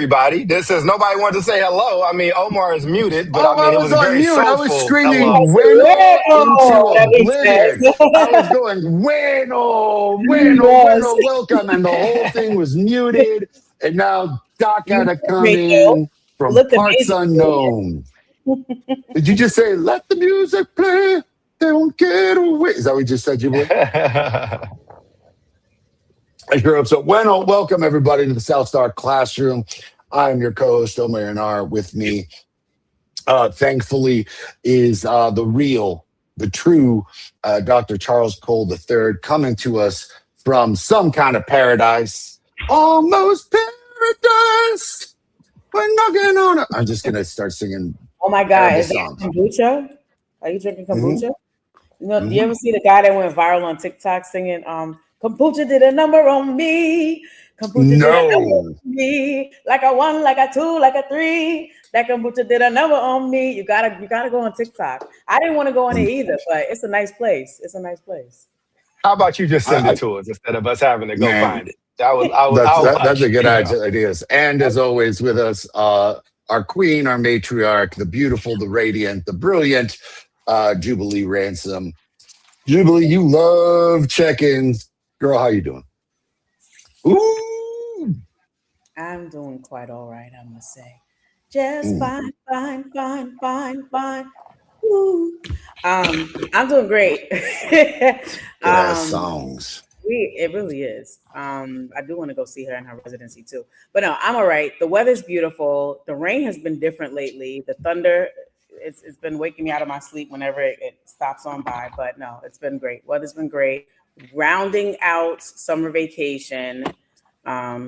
everybody. This is nobody wanted to say hello. I mean, Omar is muted, but Oh, I I mean, it was was a on very mute. I was soulful hello. screaming "Bueno" into Bueno, that makes oblivion. I was sense. going "Bueno, bueno, Yes. bueno, welcome," and the whole thing was muted. And now Doc had to come Radio. in It from looked parts amazing. unknown. Did you just say "Let the music play"? Don't get away. Is that what you just said, Jubilee? I sure hope so. Bueno, welcome everybody to the South Star Classroom. I am your co-host, Omar Yanar. With me, thankfully, is the true Dr. Charles Cole III coming to us from some kind of paradise. Almost paradise. We're knocking on it. I'm just going to start singing Oh my God, terrible is that songs. kombucha? Are you drinking Mhm, kombucha? Do you mhm. ever see the guy that went viral on TikTok singing, kombucha did a number on me. Kombucha did a number on No. me. Like a one, like a two, like a three. That kombucha did a number on me. You gotta go on TikTok. I didn't want to go on it either, but it's a nice place. It's a nice place. How about you just send I, it to us instead of us having to go man, find it? I'll that's a watch. good idea. And as always, with us, our queen, our matriarch, the beautiful, the radiant, the brilliant, Jubilee Ransom. Jubilee, you love check-ins, girl. How you doing? Ooh, I'm doing quite all right, I must say. Just mm, fine, fine, fine, fine, fine. Ooh. I'm doing great. good ass um, songs. it really is. I do want to go see her in her residency too. But no, I'm all right. The weather's beautiful. The rain has been different lately. The thunder, it's been waking me out of my sleep whenever it stops on by. But no, it's been great. Weather's been great. Rounding out summer vacation.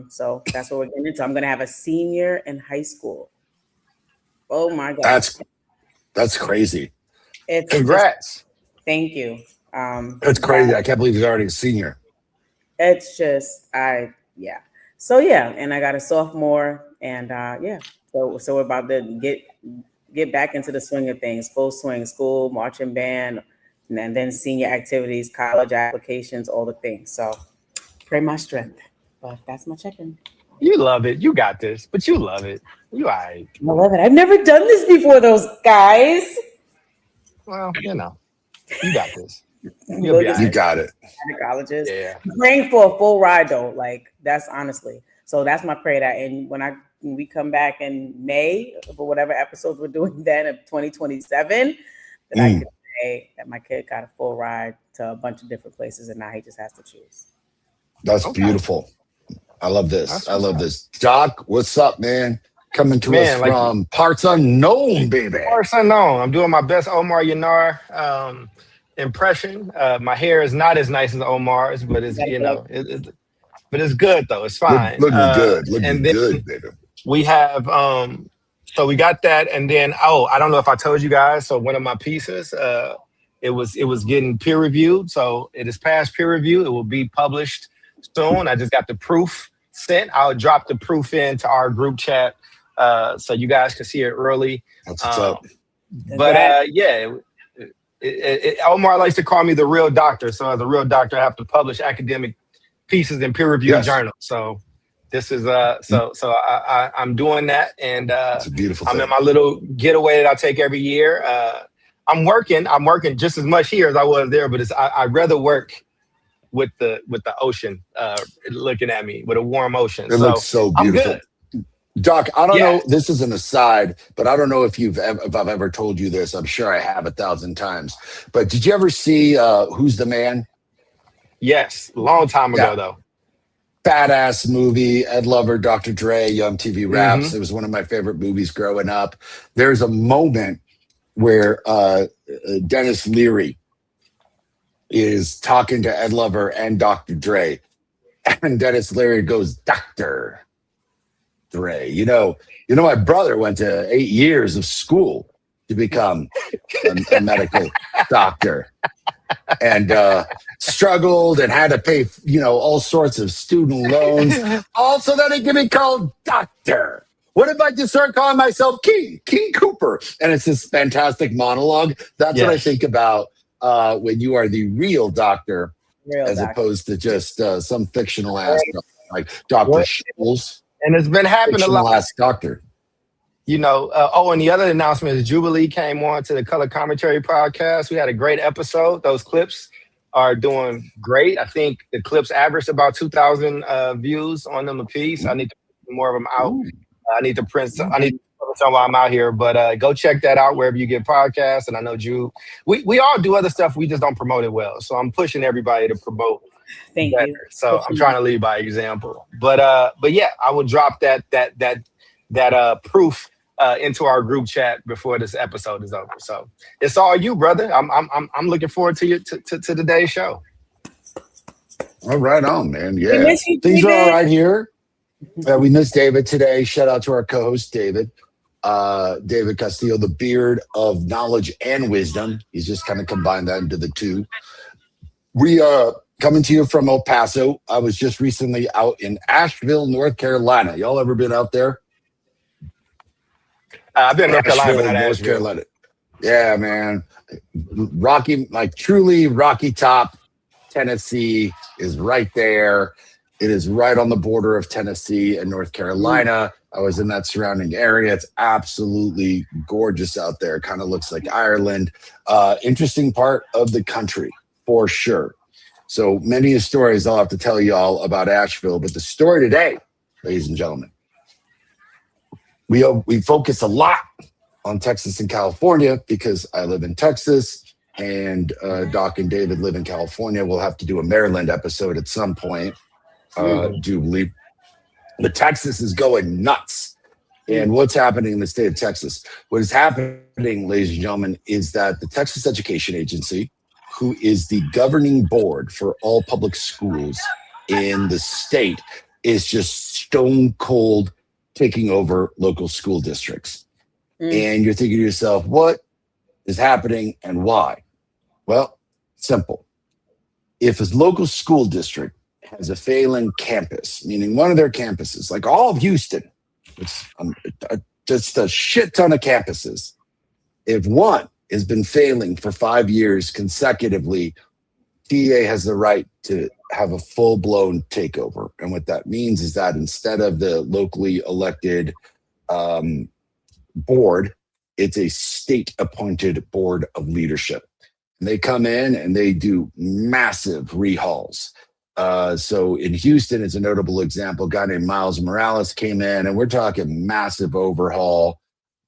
So that's what we're getting into. I'm gonna have a senior in high school. Oh my God. That's crazy. It's just Congrats. thank you. That's That crazy. I can't believe he's already a senior. it's just yeah. So yeah, and I got a sophomore and yeah. So we're about to get back into the swing of things, full swing, school, marching band, and then senior activities, college applications, all the things. So pray my strength. But that's my check-in. You love it. You got this, but you love it. You all right. I love it. I've never done this before, those guys. Well, you got this. You'll We'll be all get You right. got it. to colleges. Yeah. I'm praying for a full ride though. Like that's honestly. So that's my prayer that and when we come back in May for whatever episodes we're doing then of 2027, that I Mm, could say that my kid got a full ride to a bunch of different places and now he just has to choose. that's Okay. beautiful. I love this. That's I what's love up. this. Doc, what's up, man? Coming to us Man, like from parts unknown, baby. First unknown. I'm doing my best Omar Yanar impression. My hair is not as nice as Omar's, but You it's gotta be like, but it's good though. It's fine. Looking good. And Looking then good, baby. we have so we got that, and then I don't know if I told you guys. So one of my pieces, it was getting peer reviewed, so it is past peer review. It will be published soon. I just got the proof sent. I'll drop the proof into our group chat so you guys can see it early. That's what's Um, up. but congrats. yeah, Omar likes to call me the real doctor. So as a real doctor, I have to publish academic pieces in peer-reviewed Yes, journals. So this is I'm doing that, and it's a beautiful I'm in thing. my little getaway that I take every year. I'm working just as much here as I was there, but I'd rather work with the ocean looking at me with a warm ocean. It looks So so I'm beautiful. good. Doc, I don't Yeah. know. This is an aside, but I don't know if I've ever told you this. I'm sure I have 1,000 times. But did you ever see Who's the Man? Yes. Long time Yeah, ago though. badass movie. Ed Lover, Dr. Dre, Young TV Raps. Mm-hmm. It was one of my favorite movies growing up. There's a moment where Dennis Leary is talking to Ed Lover and Dr. Dre, and Dennis Leary goes, "Dr. Dre, my brother went to 8 years of school to become a medical doctor and struggled and had to pay, all sorts of student loans, all so that he can be called doctor. What if I just start calling myself King Cooper? And it's this fantastic monologue. That's what I Yes. think about when you are the real doctor, Real as doctor. opposed to just some fictional ass like Dr. What Scholes. And it's been happening a lot. Fictional ass doctor. You know, and the other announcement is Jubilee came on to the Color Commentary podcast. We had a great episode. Those clips are doing great. I think the clips averaged about 2,000 views on them a piece. I need to put more of them out. I need to print some. I need to print some while I'm out here. But go check that out wherever you get podcasts. And I know we all do other stuff. We just don't promote it well. So I'm pushing everybody to promote. Thank better. you. So I'm trying to lead by example. But yeah, I will drop that proof into our group chat before this episode is over. So it's all you, brother. I'm looking forward to today's show. All right on, man. Yeah, miss you, things are David. all right here. We missed David today. Shout out to our co-host David Castillo, the beard of knowledge and wisdom. He's just kind of combined that into the two. We are coming to you from El Paso. I was just recently out in Asheville, North Carolina. Y'all ever been out there? I've been in North Carolina, but Asheville, not North Asheville. Carolina. Yeah, man. Rocky, like truly Rocky Top, Tennessee is right there. It is right on the border of Tennessee and North Carolina. I was in that surrounding area. It's absolutely gorgeous out there. Kind of looks like Ireland. Interesting part of the country, for sure. So many stories I'll have to tell y'all about Asheville. But the story today, ladies and gentlemen, we focus a lot on Texas and California because I live in Texas and Doc and David live in California. We'll have to do a Maryland episode at some point. Do believe, but Texas is going nuts. And what's happening in the state of Texas? What is happening, ladies and gentlemen, is that the Texas Education Agency, who is the governing board for all public schools in the state, is just stone cold taking over local school districts. And you're thinking to yourself, what is happening and why? Well, simple. If a local school district has a failing campus, meaning one of their campuses, like all of Houston, it's just a shit ton of campuses. If one has been failing for 5 years consecutively, TA has the right to have a full-blown takeover. And what that means is that instead of the locally elected board, it's a state-appointed board of leadership. And they come in and they do massive rehauls. So in Houston, it's a notable example. A guy named Miles Morales came in, and we're talking massive overhaul,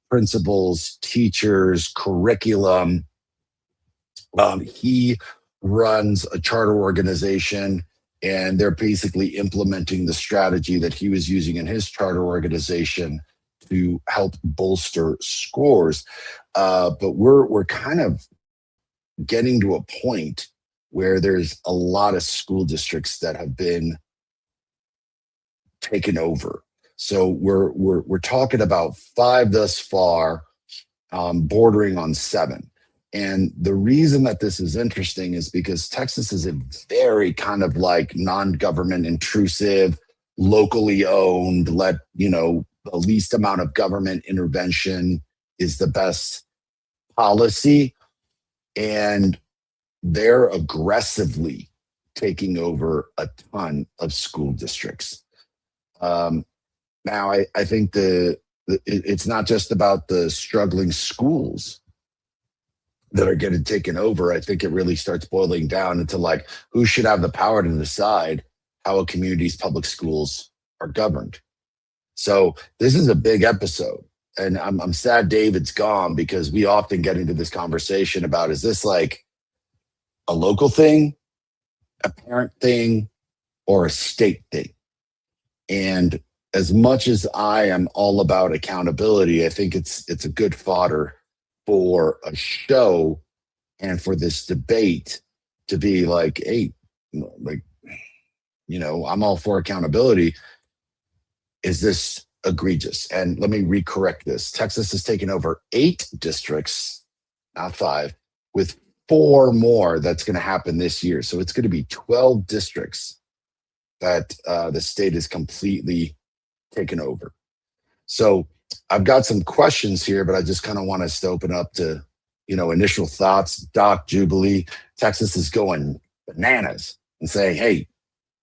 principals, teachers, curriculum. He runs a charter organization, and they're basically implementing the strategy that he was using in his charter organization to help bolster scores. But we're kind of getting to a point where there's a lot of school districts that have been taken over. So we're talking about 5 thus far, bordering on 7. And the reason that this is interesting is because Texas is a very kind of like non-government intrusive, locally owned, the least amount of government intervention is the best policy. And they're aggressively taking over a ton of school districts. Now, I think it's not just about the struggling schools that are getting taken over. I think it really starts boiling down into like who should have the power to decide how a community's public schools are governed. So this is a big episode. And I'm sad David's gone because we often get into this conversation about, is this like a local thing, a parent thing, or a state thing? And as much as I am all about accountability, I think it's a good fodder for a show and for this debate to be like, hey, I'm all for accountability. Is this egregious? And let me recorrect this. Texas has taken over 8 districts, not 5, with 4 more that's going to happen this year. So it's going to be 12 districts that the state is completely taken over. So I've got some questions here, but I just kind of want us to open up to, initial thoughts. Doc, Jubilee, Texas is going bananas and saying, hey,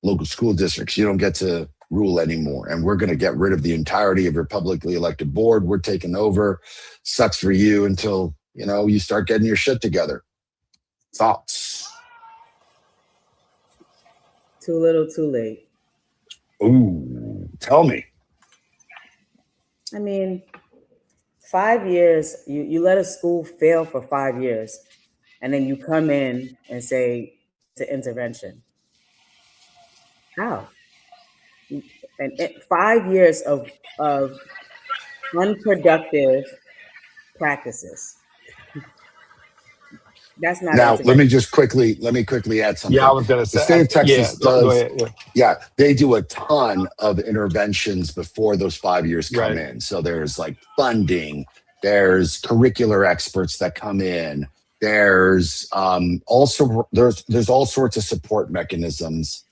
local school districts, you don't get to rule anymore. And we're going to get rid of the entirety of your publicly elected board. We're taking over. Sucks for you until, you start getting your shit together. Thoughts? Too little, too late. Ooh, tell me. I mean, 5 years, you let a school fail for 5 years, and then you come in and say to intervention. How? And 5 years of unproductive practices. That's not Now, intervention. let me quickly add something. Yeah, I was gonna say. The state of Texas does. Go ahead. Yeah, they do a ton of interventions before those 5 years come Right. in. So there's like funding, there's curricular experts that come in, there's also there's all sorts of support mechanisms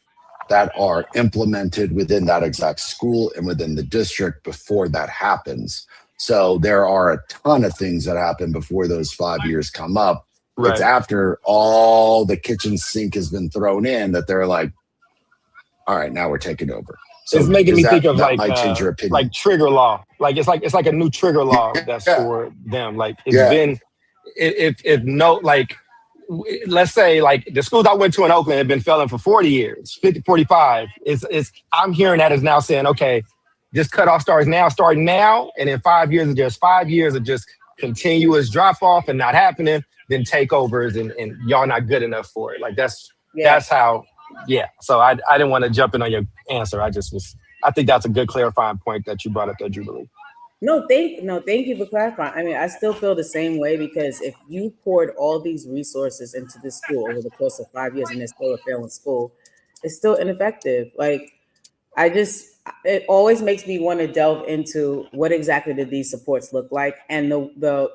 that are implemented within that exact school and within the district before that happens. So there are a ton of things that happen before those 5 years come up. Right. It's after all the kitchen sink has been thrown in that they're like, all right, now we're taking over. So It's making me think of that like might change your opinion. like trigger law. Like it's like a new trigger law that's for them. Like it's been if no, like let's say like the schools I went to in Oakland have been failing for 40 years, 50, 45. It's I'm hearing that is now saying, okay, this cutoff starting now, and in 5 years, there's 5 years of just continuous drop off and not happening, then takeovers and y'all not good enough for it. Like that's how. Yeah, so I didn't want to jump in on your answer. I think that's a good clarifying point that you brought up there, Jubilee. No, thank you for clarifying. I mean, I still feel the same way because if you poured all these resources into this school over the course of 5 years and it's still a failing school, it's still ineffective. Like, it always makes me want to delve into what exactly did these supports look like, and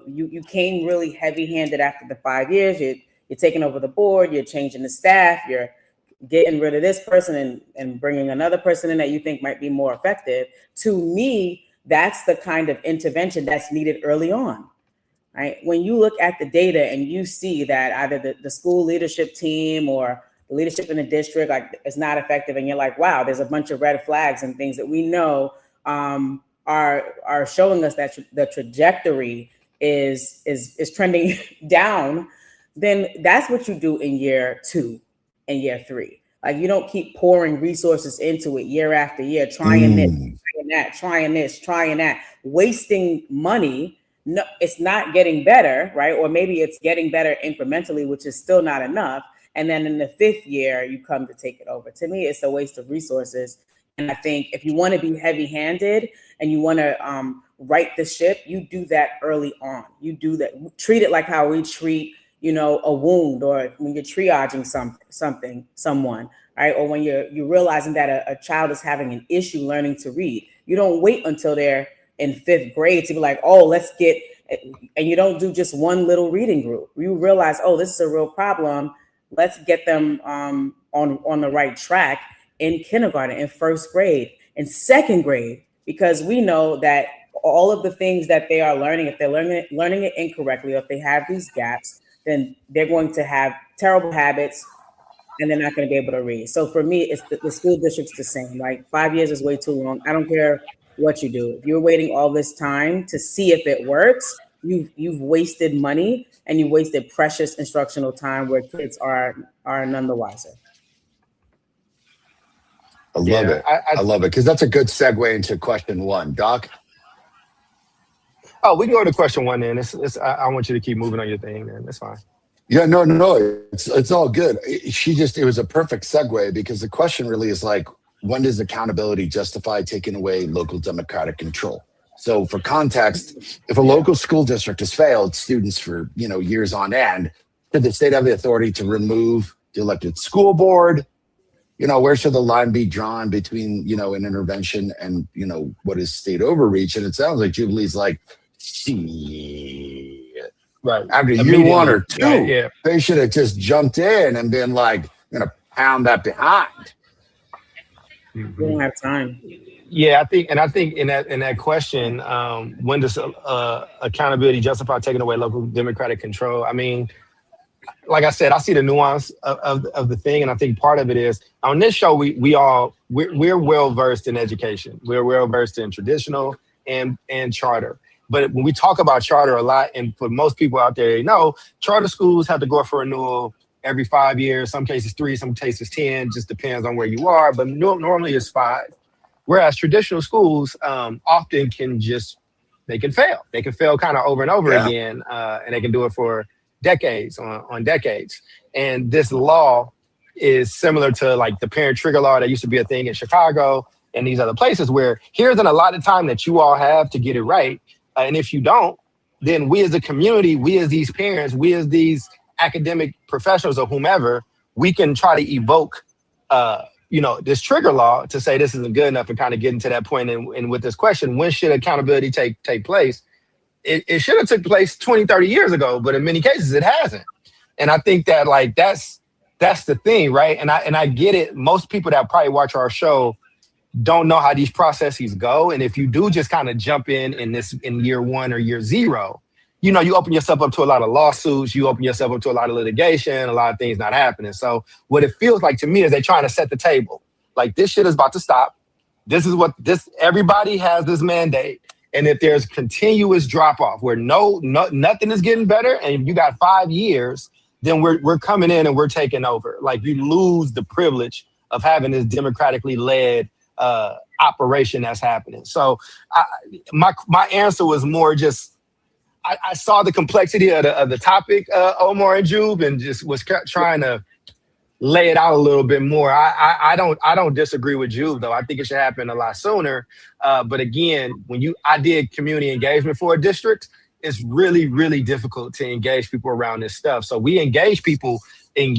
you came really heavy-handed after the 5 years. You're taking over the board, you're changing the staff, you're getting rid of this person and bringing another person in that you think might be more effective. To me, that's the kind of intervention that's needed early on, right? When you look at the data and you see that either the school leadership team or the leadership in the district like is not effective, and you're like, wow, there's a bunch of red flags and things that we know are showing us that the trajectory is trending down, then that's what you do in year 2 and year 3. Like, you don't keep pouring resources into it year after year, trying that, wasting money. No, it's not getting better, right? Or maybe it's getting better incrementally, which is still not enough. And then in the 5th year, you come to take it over. To me, it's a waste of resources. And I think if you want to be heavy-handed and you want to right the ship, you do that early on. You do that. Treat it like how we treat, a wound, or when you're triaging someone, right? Or when you're realizing that a child is having an issue learning to read. You don't wait until they're in 5th grade to be like, oh, and you don't do just one little reading group. You realize, oh, this is a real problem. Let's get them on the right track in kindergarten, in 1st grade, in 2nd grade, because we know that all of the things that they are learning, if they're learning it incorrectly, or if they have these gaps, then they're going to have terrible habits and they're not going to be able to read. So for me, it's the school district's the same. Like, 5 years is way too long. I don't care what you do. If you're waiting all this time to see if it works, you've wasted money and you wasted precious instructional time where kids are none the wiser. I love it. I love it, because that's a good segue into question 1. Doc? Oh, we can go to question 1 then. I want you to keep moving on your thing, man. That's fine. Yeah, no, it's all good. It was a perfect segue, because the question really is like, when does accountability justify taking away local democratic control? So for context, if a local school district has failed students for, years on end, should the state have the authority to remove the elected school board? Where should the line be drawn between, an intervention and, what is state overreach? And it sounds like Jubilee's like, shit. Right. After year 1 or 2, they should have just jumped in and been like, I'm going to pound that behind. We don't have time. Yeah, I think in that question, when does accountability justify taking away local democratic control? I mean, like I said, I see the nuance of the thing, and I think part of it is on this show we're well versed in education. We're well versed in traditional and charter. But when we talk about charter a lot, and for most people out there, they know charter schools have to go up for renewal every 5 years. Some cases 3, some cases 10. Just depends on where you are. But normally it's 5. Whereas traditional schools often they can fail. They can fail kind of over and over Yeah. again, and they can do it for decades on decades. And this law is similar to like the parent trigger law that used to be a thing in Chicago and these other places where here's an allotted time that you all have to get it right. And if you don't, then we as a community, we as these parents, we as these academic professionals or whomever, we can try to evoke this trigger law to say this isn't good enough and kind of getting to that point. And with this question, when should accountability take place? It should have took place 20, 30 years ago, but in many cases it hasn't. And I think that like that's the thing, right? And I get it. Most people that probably watch our show don't know how these processes go. And if you do just kind of jump in year 1 or year 0, you open yourself up to a lot of lawsuits, you open yourself up to a lot of litigation, a lot of things not happening. So what it feels like to me is they're trying to set the table. Like this shit is about to stop. Everybody has this mandate. And if there's continuous drop off where nothing is getting better and you got 5 years, then we're coming in and we're taking over. Like you lose the privilege of having this democratically led operation that's happening. So my answer was more just, I saw the complexity of the topic, Omar and Jube, and just was trying to lay it out a little bit more. I don't disagree with Jube though. I think it should happen a lot sooner. But again, I did community engagement for a district, it's really, really difficult to engage people around this stuff. So we engage people in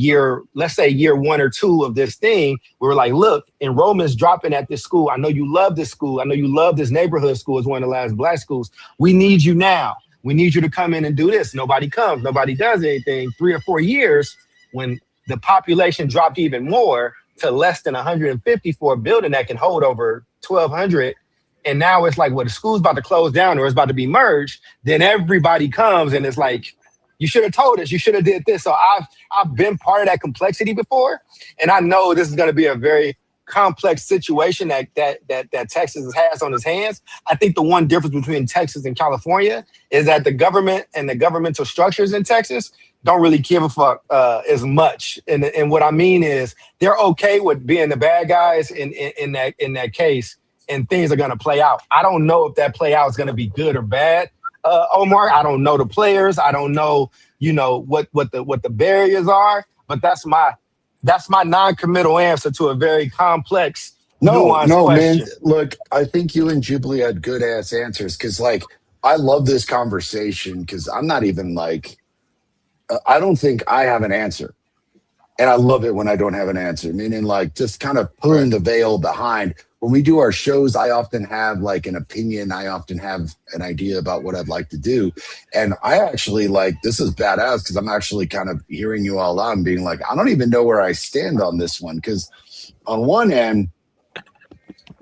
let's say year 1 or 2 of this thing. We were like, look, enrollment's dropping at this school. I know you love this school. I know you love this neighborhood school. It's one of the last Black schools. We need you now. We need you to come in and do this. Nobody comes. Nobody does anything. 3 or 4 years when the population dropped even more to less than 150 for a building that can hold over 1,200. And now it's like, well, the school's about to close down or it's about to be merged. Then everybody comes and it's like, you should have told us. You should have did this. So I've been part of that complexity before. And I know this is going to be a very complex situation that Texas has on its hands. I think the one difference between Texas and California is that the government and the governmental structures in Texas don't really give a fuck as much. And what I mean is they're okay with being the bad guys in that case, and things are going to play out. I don't know if that play out is going to be good or bad, Omar. I don't know the players. I don't know, what the barriers are. But that's my non-committal answer to a very complex, nuanced question. Man. Look, I think you and Jubilee had good ass answers because, I love this conversation because I'm not even I don't think I have an answer. And I love it when I don't have an answer, meaning just kind of pulling the veil behind. When we do our shows, I often have an opinion. I often have an idea about what I'd like to do. And I actually this is badass because I'm actually kind of hearing you all out and being I don't even know where I stand on this one. Because on one end,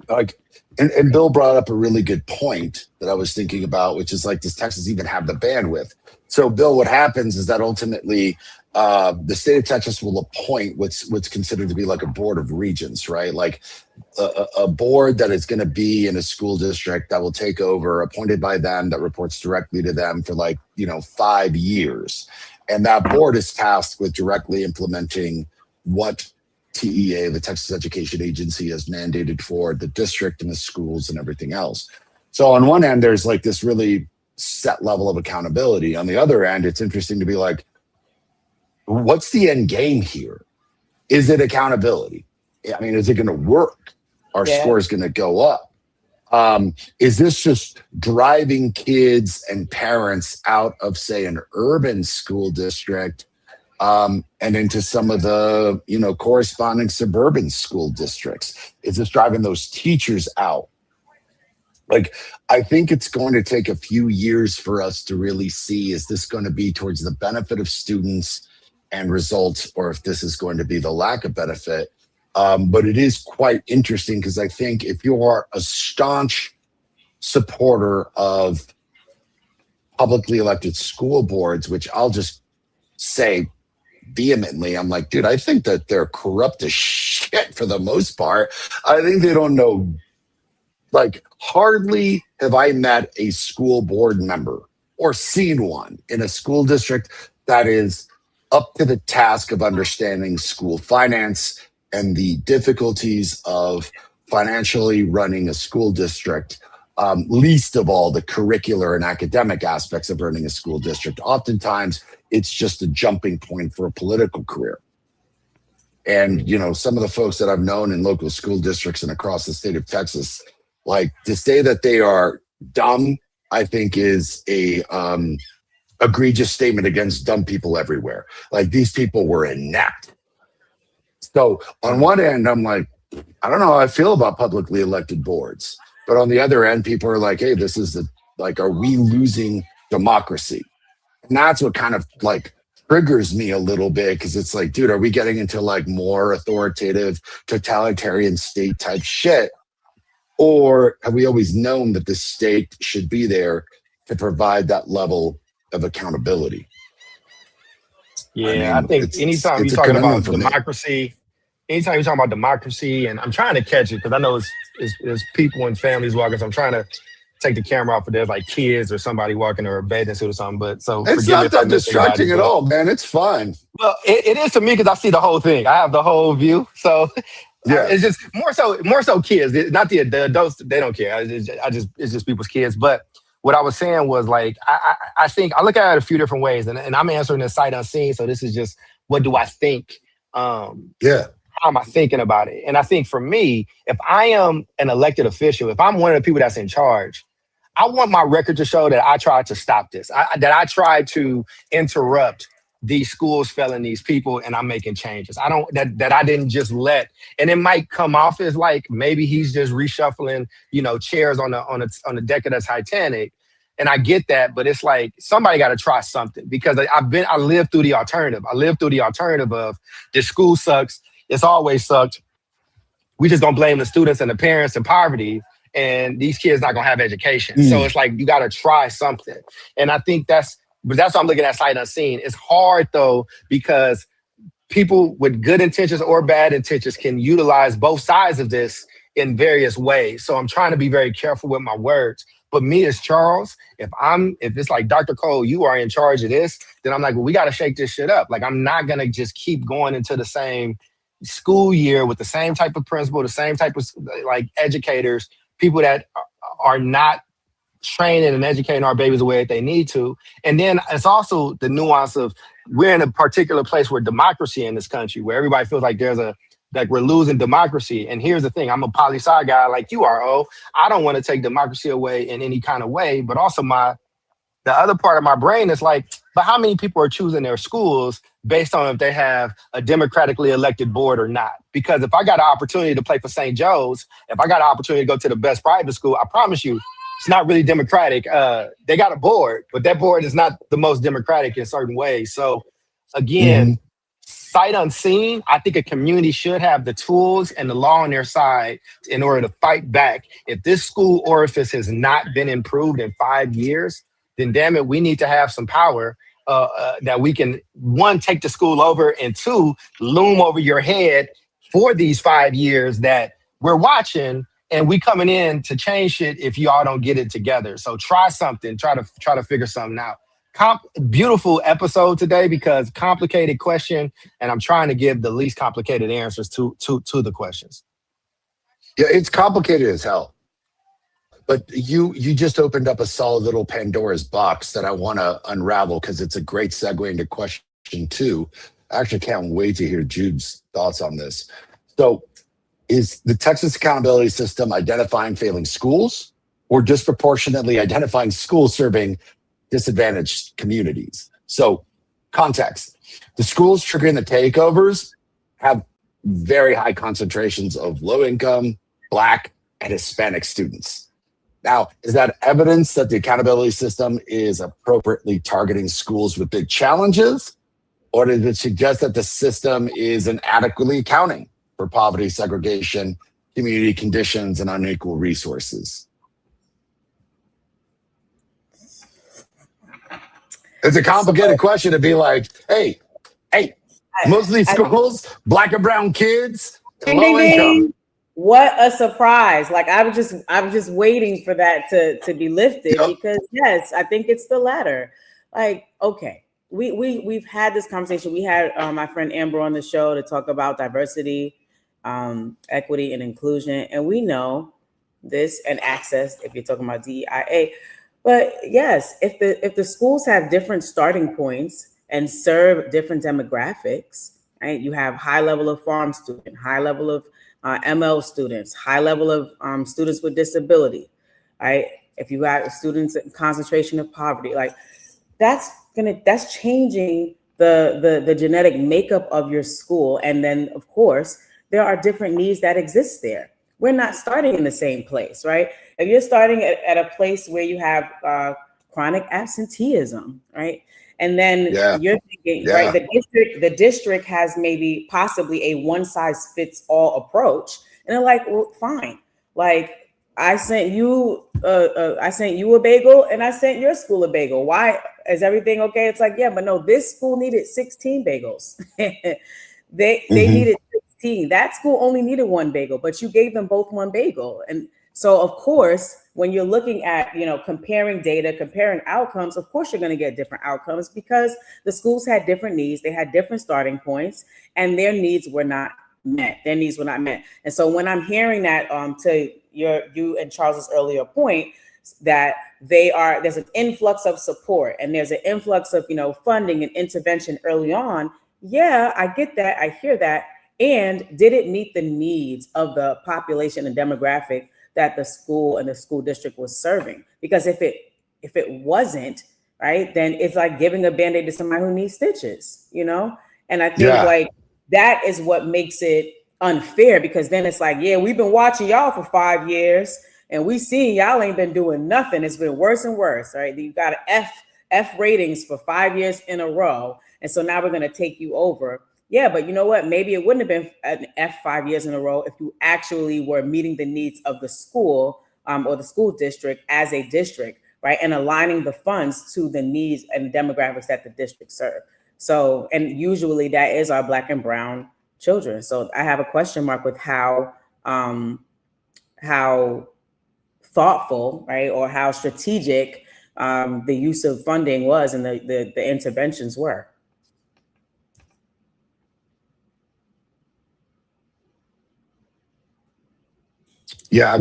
and Bill brought up a really good point that I was thinking about, which is does Texas even have the bandwidth? So Bill, what happens is that ultimately the state of Texas will appoint what's considered to be a board of regents, right? A board that is going to be in a school district that will take over, appointed by them, that reports directly to them for 5 years. And that board is tasked with directly implementing what TEA, the Texas Education Agency, has mandated for the district and the schools and everything else. So on one end, there's this really set level of accountability. On the other end, it's interesting to be what's the end game here? Is it accountability? I mean, is it going to work? Our score is going to go up. Is this just driving kids and parents out of, say, an urban school district and into some of the, corresponding suburban school districts? Is this driving those teachers out? I think it's going to take a few years for us to really see, is this going to be towards the benefit of students and results, or if this is going to be the lack of benefit. But it is quite interesting because I think if you are a staunch supporter of publicly elected school boards, which I'll just say vehemently. I'm like, dude, I think that they're corrupt as shit for the most part. I think they don't know. Like, hardly have I met a school board member or seen one in a school district that is up to the task of understanding school finance and the difficulties of financially running a school district. Least of all the curricular and academic aspects of running a school district. Oftentimes, it's just a jumping point for a political career. And, you know, some of the folks that I've known in local school districts and across the state of Texas, like, to say that they are dumb, I think is a egregious statement against dumb people everywhere. Like, these people were inept. So on one end, I'm like, I don't know how I feel about publicly elected boards. But on the other end, people are like, hey, this is are we losing democracy? And that's what kind of like triggers me a little bit, because it's like, dude, are we getting into like more authoritative, totalitarian state type shit? Or have we always known that the state should be there to provide that level of accountability? Yeah, I think anytime it's you're a talking conundrum about for me. democracy, anytime you're talking about democracy, and I'm trying to catch it because I know it's people and families walking, so I'm trying to take the camera off if there's like kids or somebody walking or a bathing suit or something. But so It's forgive me not if I that miss anybody, distracting at but all, man. It's fun. well, it is to me because I see the whole thing. I have the whole view, so Yeah. it's just more so kids, not the adults. They don't care. It's just people's kids. But what I was saying was like I think I look at it a few different ways, and I'm answering this sight unseen. So this is just what do I think? Yeah. How am I thinking about it? And I think for me, if I am an elected official, if I'm one of the people that's in charge, I want my record to show that I tried to stop this, that I tried to interrupt these schools failing these people, and I'm making changes. I don't that I didn't just let, and it might come off as like maybe he's just reshuffling, chairs on the deck of the Titanic. And I get that, but it's like somebody got to try something, because I lived through the alternative. I lived through the alternative of this school sucks. It's always sucked. We just gonna blame the students and the parents and poverty, and these kids not gonna have education. So it's like you got to try something. And I think that's what I'm looking at sight unseen. It's hard though, because people with good intentions or bad intentions can utilize both sides of this in various ways. So I'm trying to be very careful with my words. But me as Charles, if it's like Dr. Cole, you are in charge of this, then I'm like, well, we got to shake this shit up. Like, I'm not gonna just keep going into the same school year with the same type of principal, the same type of like educators, people that are not training and educating our babies the way that they need to. And then it's also the nuance of we're in a particular place where democracy in this country, where everybody feels like we're losing democracy. And here's the thing, I'm a poli-sci guy like you are, I don't want to take democracy away in any kind of way, but also the other part of my brain is like, but how many people are choosing their schools based on if they have a democratically elected board or not? Because if I got an opportunity to play for St. Joe's, if I got an opportunity to go to the best private school, I promise you, it's not really democratic. They got a board, but that board is not the most democratic in certain ways. So again, sight unseen, I think a community should have the tools and the law on their side in order to fight back. If this school orifice has not been improved in 5 years, then damn it, we need to have some power that we can, one, take the school over, and two, loom over your head for these 5 years that we're watching, and we coming in to change shit if y'all don't get it together. So try something, try to figure something out. Beautiful episode today, because complicated question, and I'm trying to give the least complicated answers to the questions. Yeah, it's complicated as hell. But you just opened up a solid little Pandora's box that I want to unravel, because it's a great segue into question 2. I actually can't wait to hear Jude's thoughts on this. So, is the Texas accountability system identifying failing schools, or disproportionately identifying schools serving disadvantaged communities? So, context. The schools triggering the takeovers have very high concentrations of low income, Black, and Hispanic students. Now, is that evidence that the accountability system is appropriately targeting schools with big challenges? Or does it suggest that the system is inadequately accounting for poverty, segregation, community conditions, and unequal resources? It's a complicated question to be like, hey, Most of these I, schools, black and brown kids, ding, low ding, income. ding. What a surprise. Like I was just waiting for that to be lifted, Yep. because yes, I think it's the latter. Like, okay, we've had this conversation. We had my friend Amber on the show to talk about diversity, equity, and inclusion. And we know this, and access, if you're talking about DEIA. But yes, if the schools have different starting points and serve different demographics, right? You have high level of farm student, high level of ML students, high level of students with disability, right? If you got students in concentration of poverty, like that's changing the genetic makeup of your school. And then of course there are different needs that exist there. We're not starting in the same place, right? If you're starting at a place where you have chronic absenteeism, right? And then Yeah. you're thinking, Yeah. right, the district has maybe possibly a one size fits all approach. And they're like, well, fine. Like I sent you a bagel and I sent your school a bagel. Why is everything okay? It's like, yeah, but no, this school needed 16 bagels. They needed 16. That school only needed one bagel, but you gave them both one bagel. And so of course, when you're looking at, comparing data, comparing outcomes, of course you're going to get different outcomes because the schools had different needs, they had different starting points, and their needs were not met. Their needs were not met. And so when I'm hearing that, to you and Charles's earlier point, that there's an influx of support and there's an influx of funding and intervention early on. Yeah, I get that. I hear that. And did it meet the needs of the population and demographic that the school and the school district was serving? Because if it wasn't, right, then it's like giving a Band-Aid to somebody who needs stitches, And I think like that is what makes it unfair, because then it's like, yeah, we've been watching y'all for 5 years and we seen y'all ain't been doing nothing. It's been worse and worse, right? You got F ratings for 5 years in a row. And so now we're going to take you over. Yeah, but you know what? Maybe it wouldn't have been an F 5 years in a row if you actually were meeting the needs of the school or the school district as a district, right? And aligning the funds to the needs and demographics that the district serve. So, and usually that is our Black and brown children. So I have a question mark with how thoughtful, right, or how strategic the use of funding was and the interventions were. Yeah,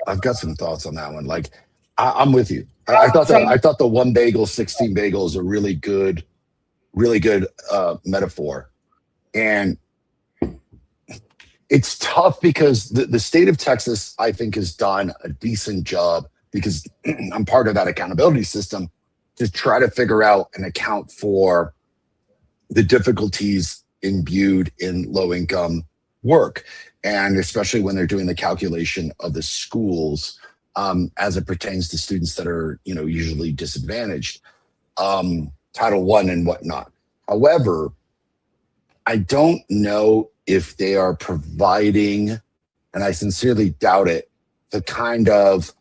I've got some thoughts on that one. Like, I'm with you. I thought the one bagel, 16 bagel is a really good metaphor, and it's tough because the state of Texas, I think, has done a decent job, because I'm part of that accountability system, to try to figure out and account for the difficulties imbued in low income work. And especially when they're doing the calculation of the schools as it pertains to students that are, usually disadvantaged, Title I and whatnot. However, I don't know if they are providing, and I sincerely doubt it, the kind of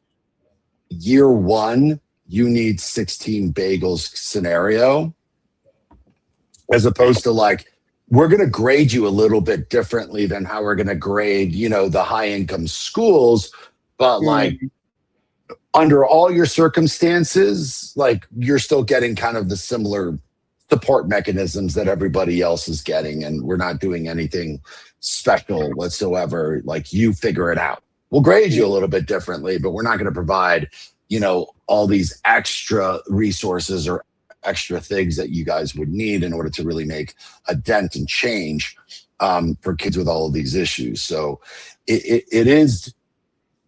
year one, you need 16 bagels scenario, as opposed to like, we're going to grade you a little bit differently than how we're going to grade, the high income schools. But like, under all your circumstances, like, you're still getting kind of the similar support mechanisms that everybody else is getting. And we're not doing anything special whatsoever. Like, you figure it out. We'll grade you a little bit differently, but we're not going to provide, all these extra resources or extra things that you guys would need in order to really make a dent and change for kids with all of these issues. So it is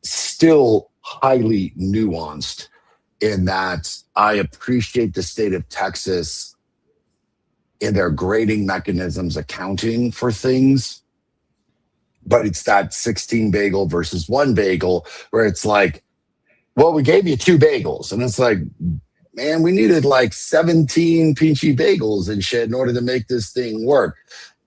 still highly nuanced, in that I appreciate the state of Texas in their grading mechanisms accounting for things, but it's that 16 bagel versus one bagel where it's like, well, we gave you 2 bagels, and it's like, man, we needed like 17 peachy bagels and shit in order to make this thing work.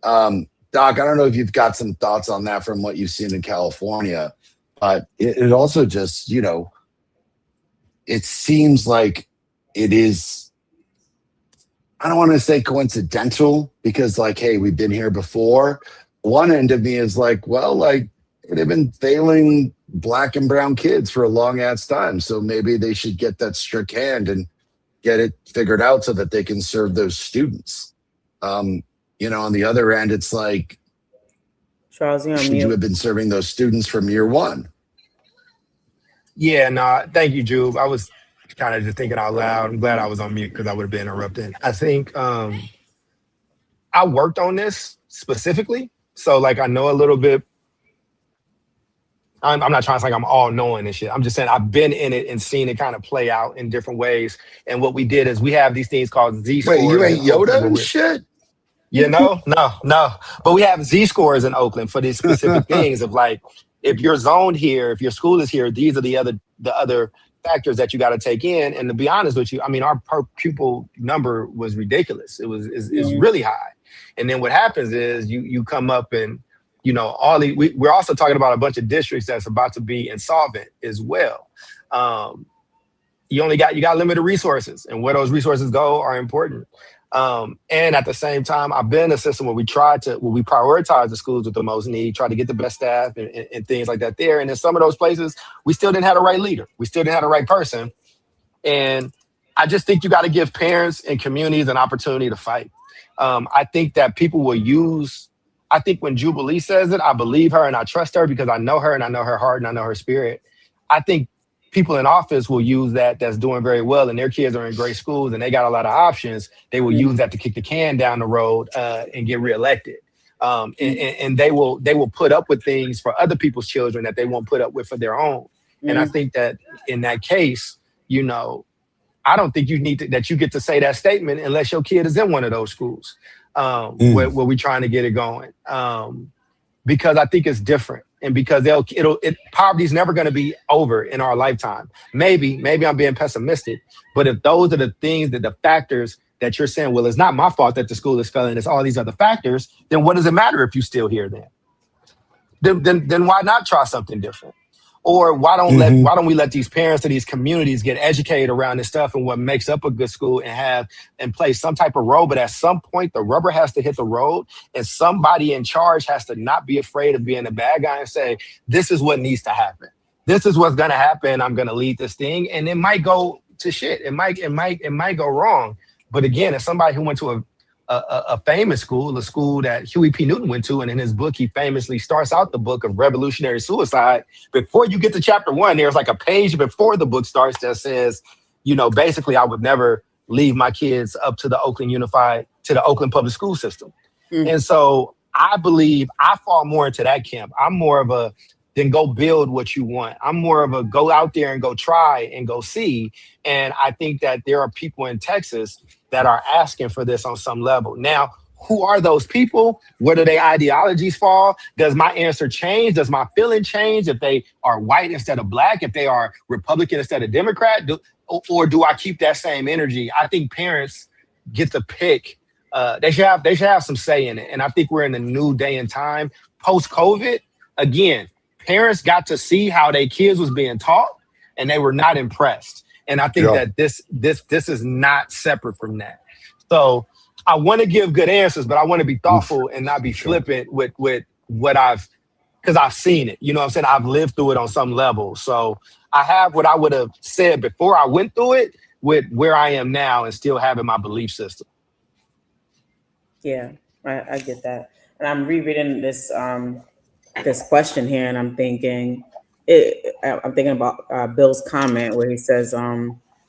Doc, I don't know if you've got some thoughts on that from what you've seen in California, but it also just, it seems like it is, I don't want to say coincidental because, like, hey, we've been here before. One end of me is like, well, like, they've been failing black and brown kids for a long ass time. So maybe they should get that strict hand and get it figured out so that they can serve those students. On the other end, it's like, Charles, you're on should you mute. have been serving those students from year one? Yeah, no, thank you, Jude. I was kind of just thinking out loud. I'm glad I was on mute because I would have been interrupted. I think I worked on this specifically. So like I know a little bit. I'm not trying to say like I'm all knowing and shit. I'm just saying I've been in it and seen it kind of play out in different ways. And what we did is we have these things called Z scores. Wait, you ain't in Oakland, Yoda but and we're- shit? No. But we have Z scores in Oakland for these specific things of like, if you're zoned here, if your school is here, these are the other factors that you got to take in. And to be honest with you, I mean, our per pupil number was ridiculous. It's really high. And then what happens is you come up and, all we're also talking about a bunch of districts that's about to be insolvent as well. You got limited resources, and where those resources go are important. And at the same time, I've been in a system where we prioritize the schools with the most need, try to get the best staff and things like that there. And in some of those places, we still didn't have the right leader. We still didn't have the right person. And I just think you got to give parents and communities an opportunity to fight. I think that people will I think when Jubilee says it, I believe her and I trust her because I know her and I know her heart and I know her spirit. I think people in office will use that's doing very well and their kids are in great schools and they got a lot of options. They will use that to kick the can down the road and get reelected. And they will put up with things for other people's children that they won't put up with for their own. And I think that in that case, I don't think that you get to say that statement unless your kid is in one of those schools where we're trying to get it going. Because I think it's different. And because poverty is never going to be over in our lifetime. Maybe I'm being pessimistic, but if those are the things the factors that you're saying, well, it's not my fault that the school is failing, it's all these other factors, then what does it matter if you're still here then? Then why not try something different? Or why don't we let these parents of these communities get educated around this stuff and what makes up a good school and have and play some type of role? But at some point, the rubber has to hit the road and somebody in charge has to not be afraid of being a bad guy and say, this is what needs to happen. This is what's going to happen. I'm going to lead this thing. And it might go to shit. It might go wrong. But again, as somebody who went to a famous school, a school that Huey P. Newton went to, and in his book, he famously starts out the book of revolutionary suicide. Before you get to chapter 1, there's like a page before the book starts that says, basically, I would never leave my kids up to the Oakland public school system. And so I believe I fall more into that camp. I'm more of then go build what you want. I'm more of a go out there and go try and go see. And I think that there are people in Texas that are asking for this on some level. Now, who are those people? Where do their ideologies fall? Does my answer change? Does my feeling change if they are white instead of black, if they are Republican instead of Democrat? Or do I keep that same energy? I think parents get to pick. They should have some say in it. And I think we're in a new day and time. Post-COVID, again, parents got to see how their kids was being taught and they were not impressed. And I think that this is not separate from that. So I want to give good answers, but I want to be thoughtful and not be flippant with what because I've seen it. You know what I'm saying? I've lived through it on some level. So I have what I would have said before I went through it with where I am now and still having my belief system. Yeah, I get that. And I'm rereading this question here, and I'm thinking about Bill's comment where he says,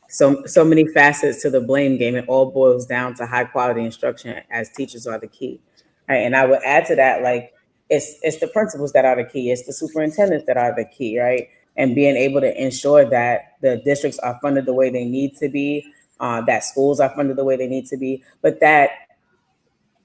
so many facets to the blame game. It all boils down to high quality instruction, as teachers are the key. Right? And I would add to that, like, it's the principals that are the key. It's the superintendents that are the key, right? And being able to ensure that the districts are funded the way they need to be, that schools are funded the way they need to be, but that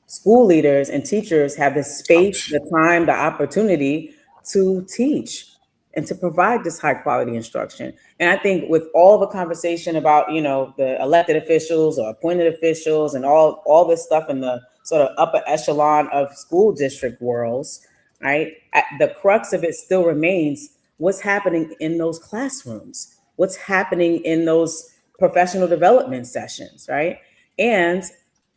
school leaders and teachers have the space, the time, the opportunity to teach and to provide this high quality instruction. And I think with all the conversation about, the elected officials or appointed officials and all this stuff in the sort of upper echelon of school district worlds, right? The crux of it still remains what's happening in those classrooms, what's happening in those professional development sessions, right? And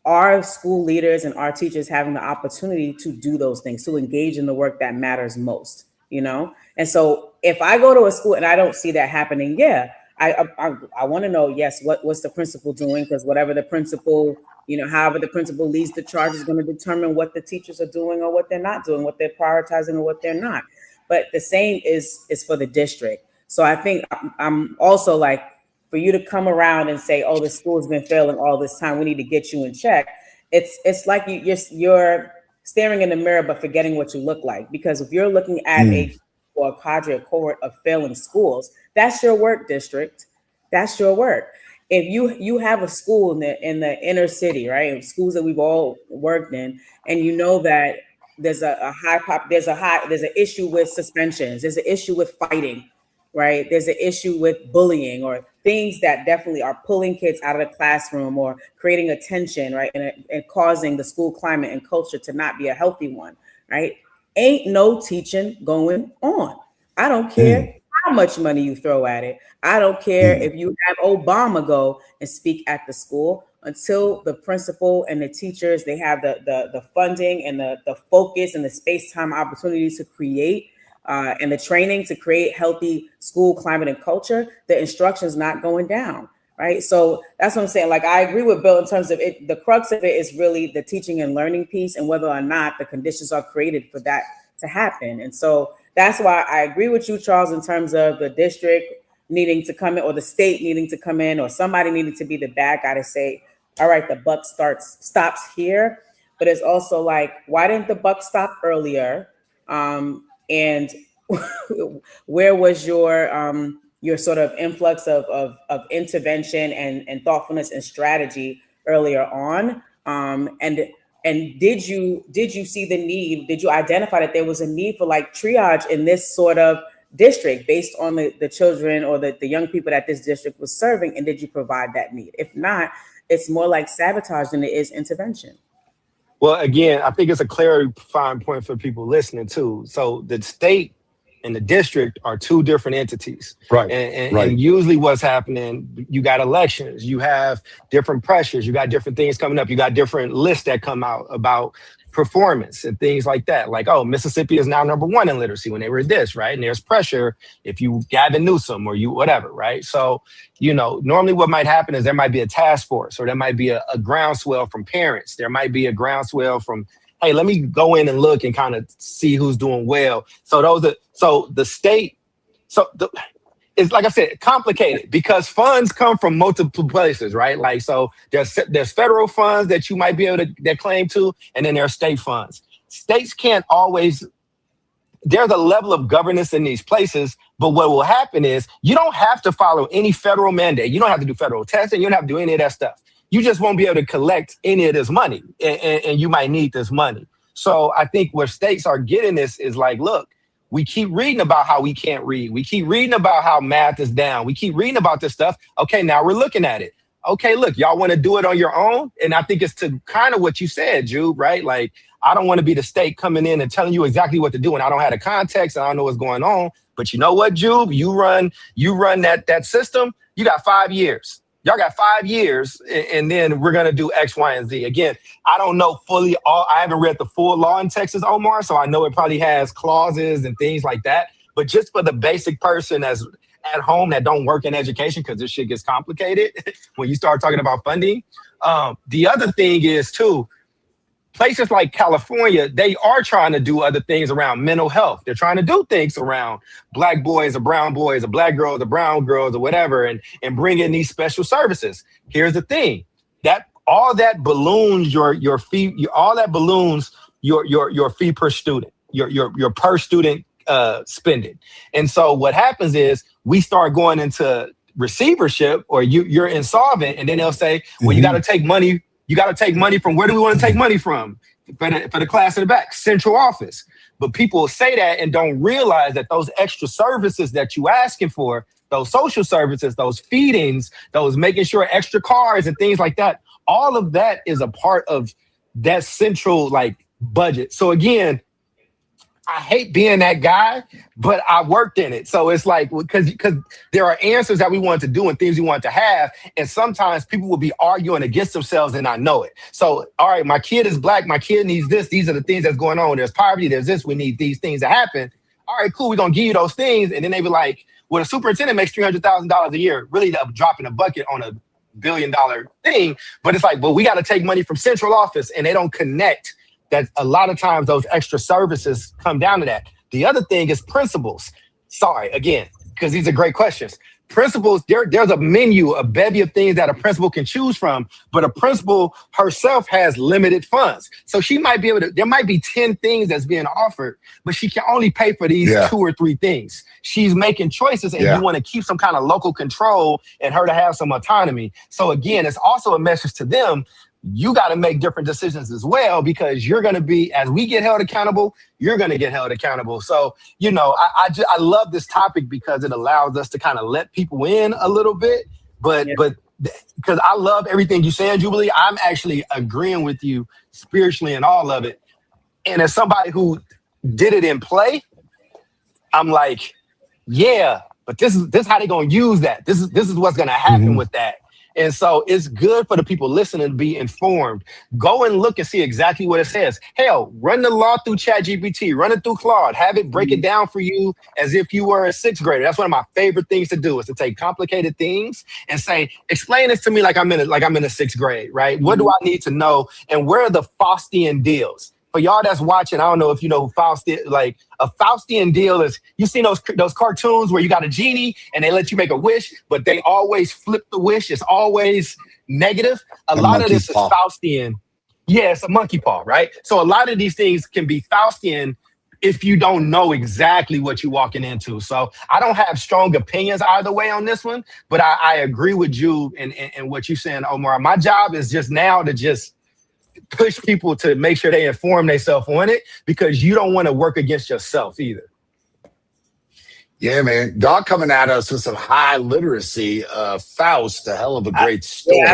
our school leaders and our teachers having the opportunity to do those things, to engage in the work that matters most, you know? And so if I go to a school and I don't see that happening, yeah, I want to know, yes, what's the principal doing? Because whatever the principal, you know, however the principal leads the charge is going to determine what the teachers are doing or what they're not doing, what they're prioritizing or what they're not. But the same is for the district. So I think I'm also like, for you to come around and say, "Oh, the school's been failing all this time. We need to get you in check." It's like you're staring in the mirror but forgetting what you look like. Because if you're looking at a cadre, a cohort of failing schools, that's your work, district. That's your work. If you have a school in the inner city, right? Schools that we've all worked in, and you know that there's there's an issue with suspensions, there's an issue with fighting, right? There's an issue with bullying or things that definitely are pulling kids out of the classroom or creating a tension, right? And causing the school climate and culture to not be a healthy one, right? Ain't no teaching going on. I don't care how much money you throw at it. I don't care if you have Obama go and speak at the school. Until the principal and the teachers, they have the funding and the focus and the space-time opportunities to create and the training to create healthy school climate and culture, the instruction's not going down, right? So that's what I'm saying. Like, I agree with Bill in terms of it. The crux of it is really the teaching and learning piece and whether or not the conditions are created for that to happen. And so that's why I agree with you, Charles, in terms of the district needing to come in or the state needing to come in or somebody needing to be the bad guy to say, all right, the buck stops here. But it's also like, why didn't the buck stop earlier? And where was your sort of influx of intervention and thoughtfulness and strategy earlier on? And did you see the need? Did you identify that there was a need for like triage in this sort of district based on the children or the young people that this district was serving? And did you provide that need? If not, it's more like sabotage than it is intervention. Well, again, I think it's a clarifying point for people listening too. So the state and the district are two different entities. Right. And usually what's happening, you got elections, you have different pressures, you got different things coming up, you got different lists that come out about performance and things like that. Like, oh, Mississippi is now #1 in literacy when they were this, right? And there's pressure if you Gavin Newsom or you whatever, right? So, you know, normally what might happen is there might be a task force or there might be a groundswell from parents. There might be a groundswell from, hey, let me go in and look and kind of see who's doing well. So the state, it's like I said, complicated because funds come from multiple places, right? Like, so there's federal funds that you might be able to claim to, and then there are state funds. States can't always, there's a level of governance in these places, but what will happen is you don't have to follow any federal mandate. You don't have to do federal testing. You don't have to do any of that stuff. You just won't be able to collect any of this money, and you might need this money. So I think where states are getting this is like, look, we keep reading about how we can't read. We keep reading about how math is down. We keep reading about this stuff. Okay, now we're looking at it. Okay, look, y'all want to do it on your own? And I think it's to kind of what you said, Jude, right? Like, I don't want to be the state coming in and telling you exactly what to do. And I don't have the context and I don't know what's going on. But you know what, Jude? You run that system, you got 5 years. Y'all got 5 years, and then we're going to do X, Y, and Z. Again, I don't know fully I haven't read the full law in Texas, Omar, so I know it probably has clauses and things like that. But just for the basic person that's at home that don't work in education, because this shit gets complicated when you start talking about funding. The other thing is, too, places like California, they are trying to do other things around mental health. They're trying to do things around Black boys or brown boys or Black girls or brown girls or whatever, and bring in these special services. Here's the thing, that all that balloons your fee, all that balloons your fee per student, your per student spending. And so what happens is we start going into receivership, or you're insolvent, and then they'll say, well, you got to take money. You got to take money from, where do we want to take money from? For the class in the back, central office. But people say that and don't realize that those extra services that you asking for, those social services, those feedings, those making sure extra cars and things like that, all of that is a part of that central like budget. So again, I hate being that guy, but I worked in it. So it's like, because there are answers that we want to do and things we want to have. And sometimes people will be arguing against themselves and I know it. So, all right, my kid is black. My kid needs this. These are the things that's going on. There's poverty. There's this. We need these things to happen. All right, cool. We're going to give you those things. And then they be like, well, the superintendent makes $300,000 a year, really dropping a bucket on $1 billion thing. But it's like, well, we got to take money from central office and they don't connect that a lot of times those extra services come down to that. The other thing is principals. Sorry, again, because these are great questions. Principals, there's a menu, a bevy of things that a principal can choose from, but a principal herself has limited funds. So she might be able to, there might be 10 things that's being offered, but she can only pay for these 2 or 3 things. She's making choices and you want to keep some kind of local control and her to have some autonomy. So again, it's also a message to them. You got to make different decisions as well, because you're going to be, as we get held accountable, you're going to get held accountable. So, you know, I love this topic because it allows us to kind of let people in a little bit, but because I love everything you're saying, Jubilee, I'm actually agreeing with you spiritually in all of it. And as somebody who did it in play, I'm like, yeah, but this is how they're going to use that. This is what's going to happen with that. And so it's good for the people listening to be informed. Go and look and see exactly what it says. Hell, run the law through ChatGPT, run it through Claude, have it break it down for you as if you were a 6th grader. That's one of my favorite things to do, is to take complicated things and say, explain this to me like I'm in a 6th grade, right? What do I need to know? And where are the Faustian deals? For y'all that's watching, I don't know if you know who Faustian, like a Faustian deal is, you seen those cartoons where you got a genie and they let you make a wish, but they always flip the wish. It's always negative. A lot of this is Faustian. Yeah, it's a monkey paw, right? So a lot of these things can be Faustian if you don't know exactly what you're walking into. So I don't have strong opinions either way on this one, but I agree with you and what you're saying, Omar. My job is just now to just push people to make sure they inform themselves on it, because you don't want to work against yourself either. Yeah, man. Doc coming at us with some high literacy. Faust, a hell of a great story.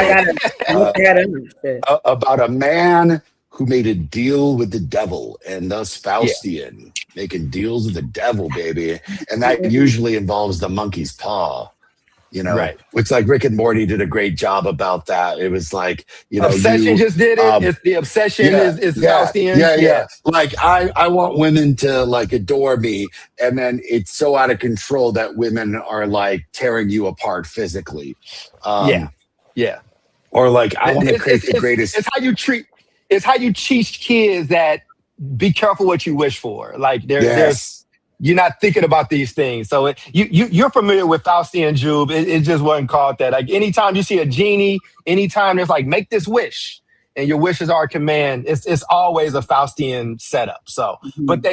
About a man who made a deal with the devil, and thus Faustian, making deals with the devil, baby. And that usually involves the monkey's paw. You know, right? Which, like, Rick and Morty did a great job about that. It was like, you know, Obsession just did it. It's the obsession is Faustian. Yeah. Like I want women to like adore me, and then it's so out of control that women are like tearing you apart physically. Or like I want to create the greatest. It's how you treat. It's how you teach kids that be careful what you wish for. Like there's. You're not thinking about these things. So you're familiar with Faustian, Jube. It just wasn't called that. Like anytime you see a genie, anytime there's like, make this wish and your wishes are a command, it's always a Faustian setup. So, but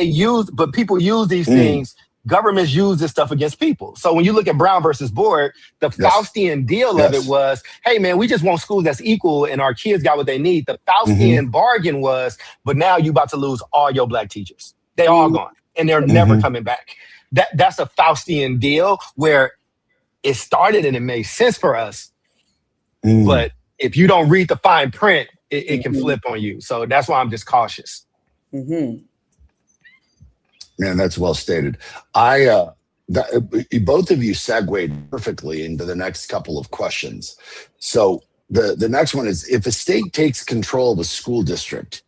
people use these things. Governments use this stuff against people. So when you look at Brown versus Board, the Faustian deal of it was, hey man, we just want schools that's equal and our kids got what they need. The Faustian bargain was, but now you about to lose all your black teachers. They all gone. And they're never coming back. That's a Faustian deal where it started and it made sense for us. But if you don't read the fine print, it can flip on you. So that's why I'm just cautious. Man, that's well stated. Both of you segued perfectly into the next couple of questions. So the next one is, if a state takes control of a school district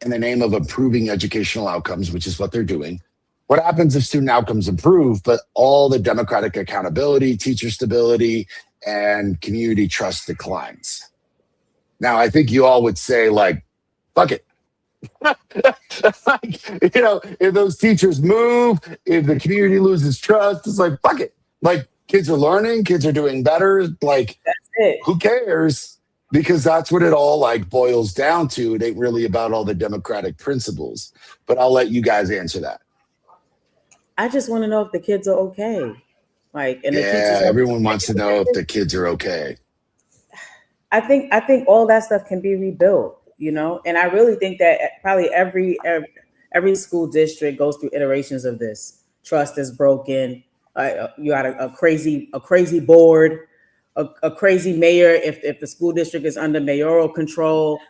in the name of improving educational outcomes, which is what they're doing, what happens if student outcomes improve, but all the democratic accountability, teacher stability, and community trust declines? Now, I think you all would say, like, fuck it. Like, you know, if those teachers move, if the community loses trust, it's like, fuck it. Like, kids are learning, kids are doing better. Like, who cares? Because that's what it all like boils down to. It ain't really about all the democratic principles. But I'll let you guys answer that. I just want to know if the kids are okay. Like, and everyone wants to know if the kids are okay. I think all that stuff can be rebuilt, you know. And I really think that probably every school district goes through iterations of this. Trust is broken. You got a crazy board. A crazy mayor if the school district is under mayoral control.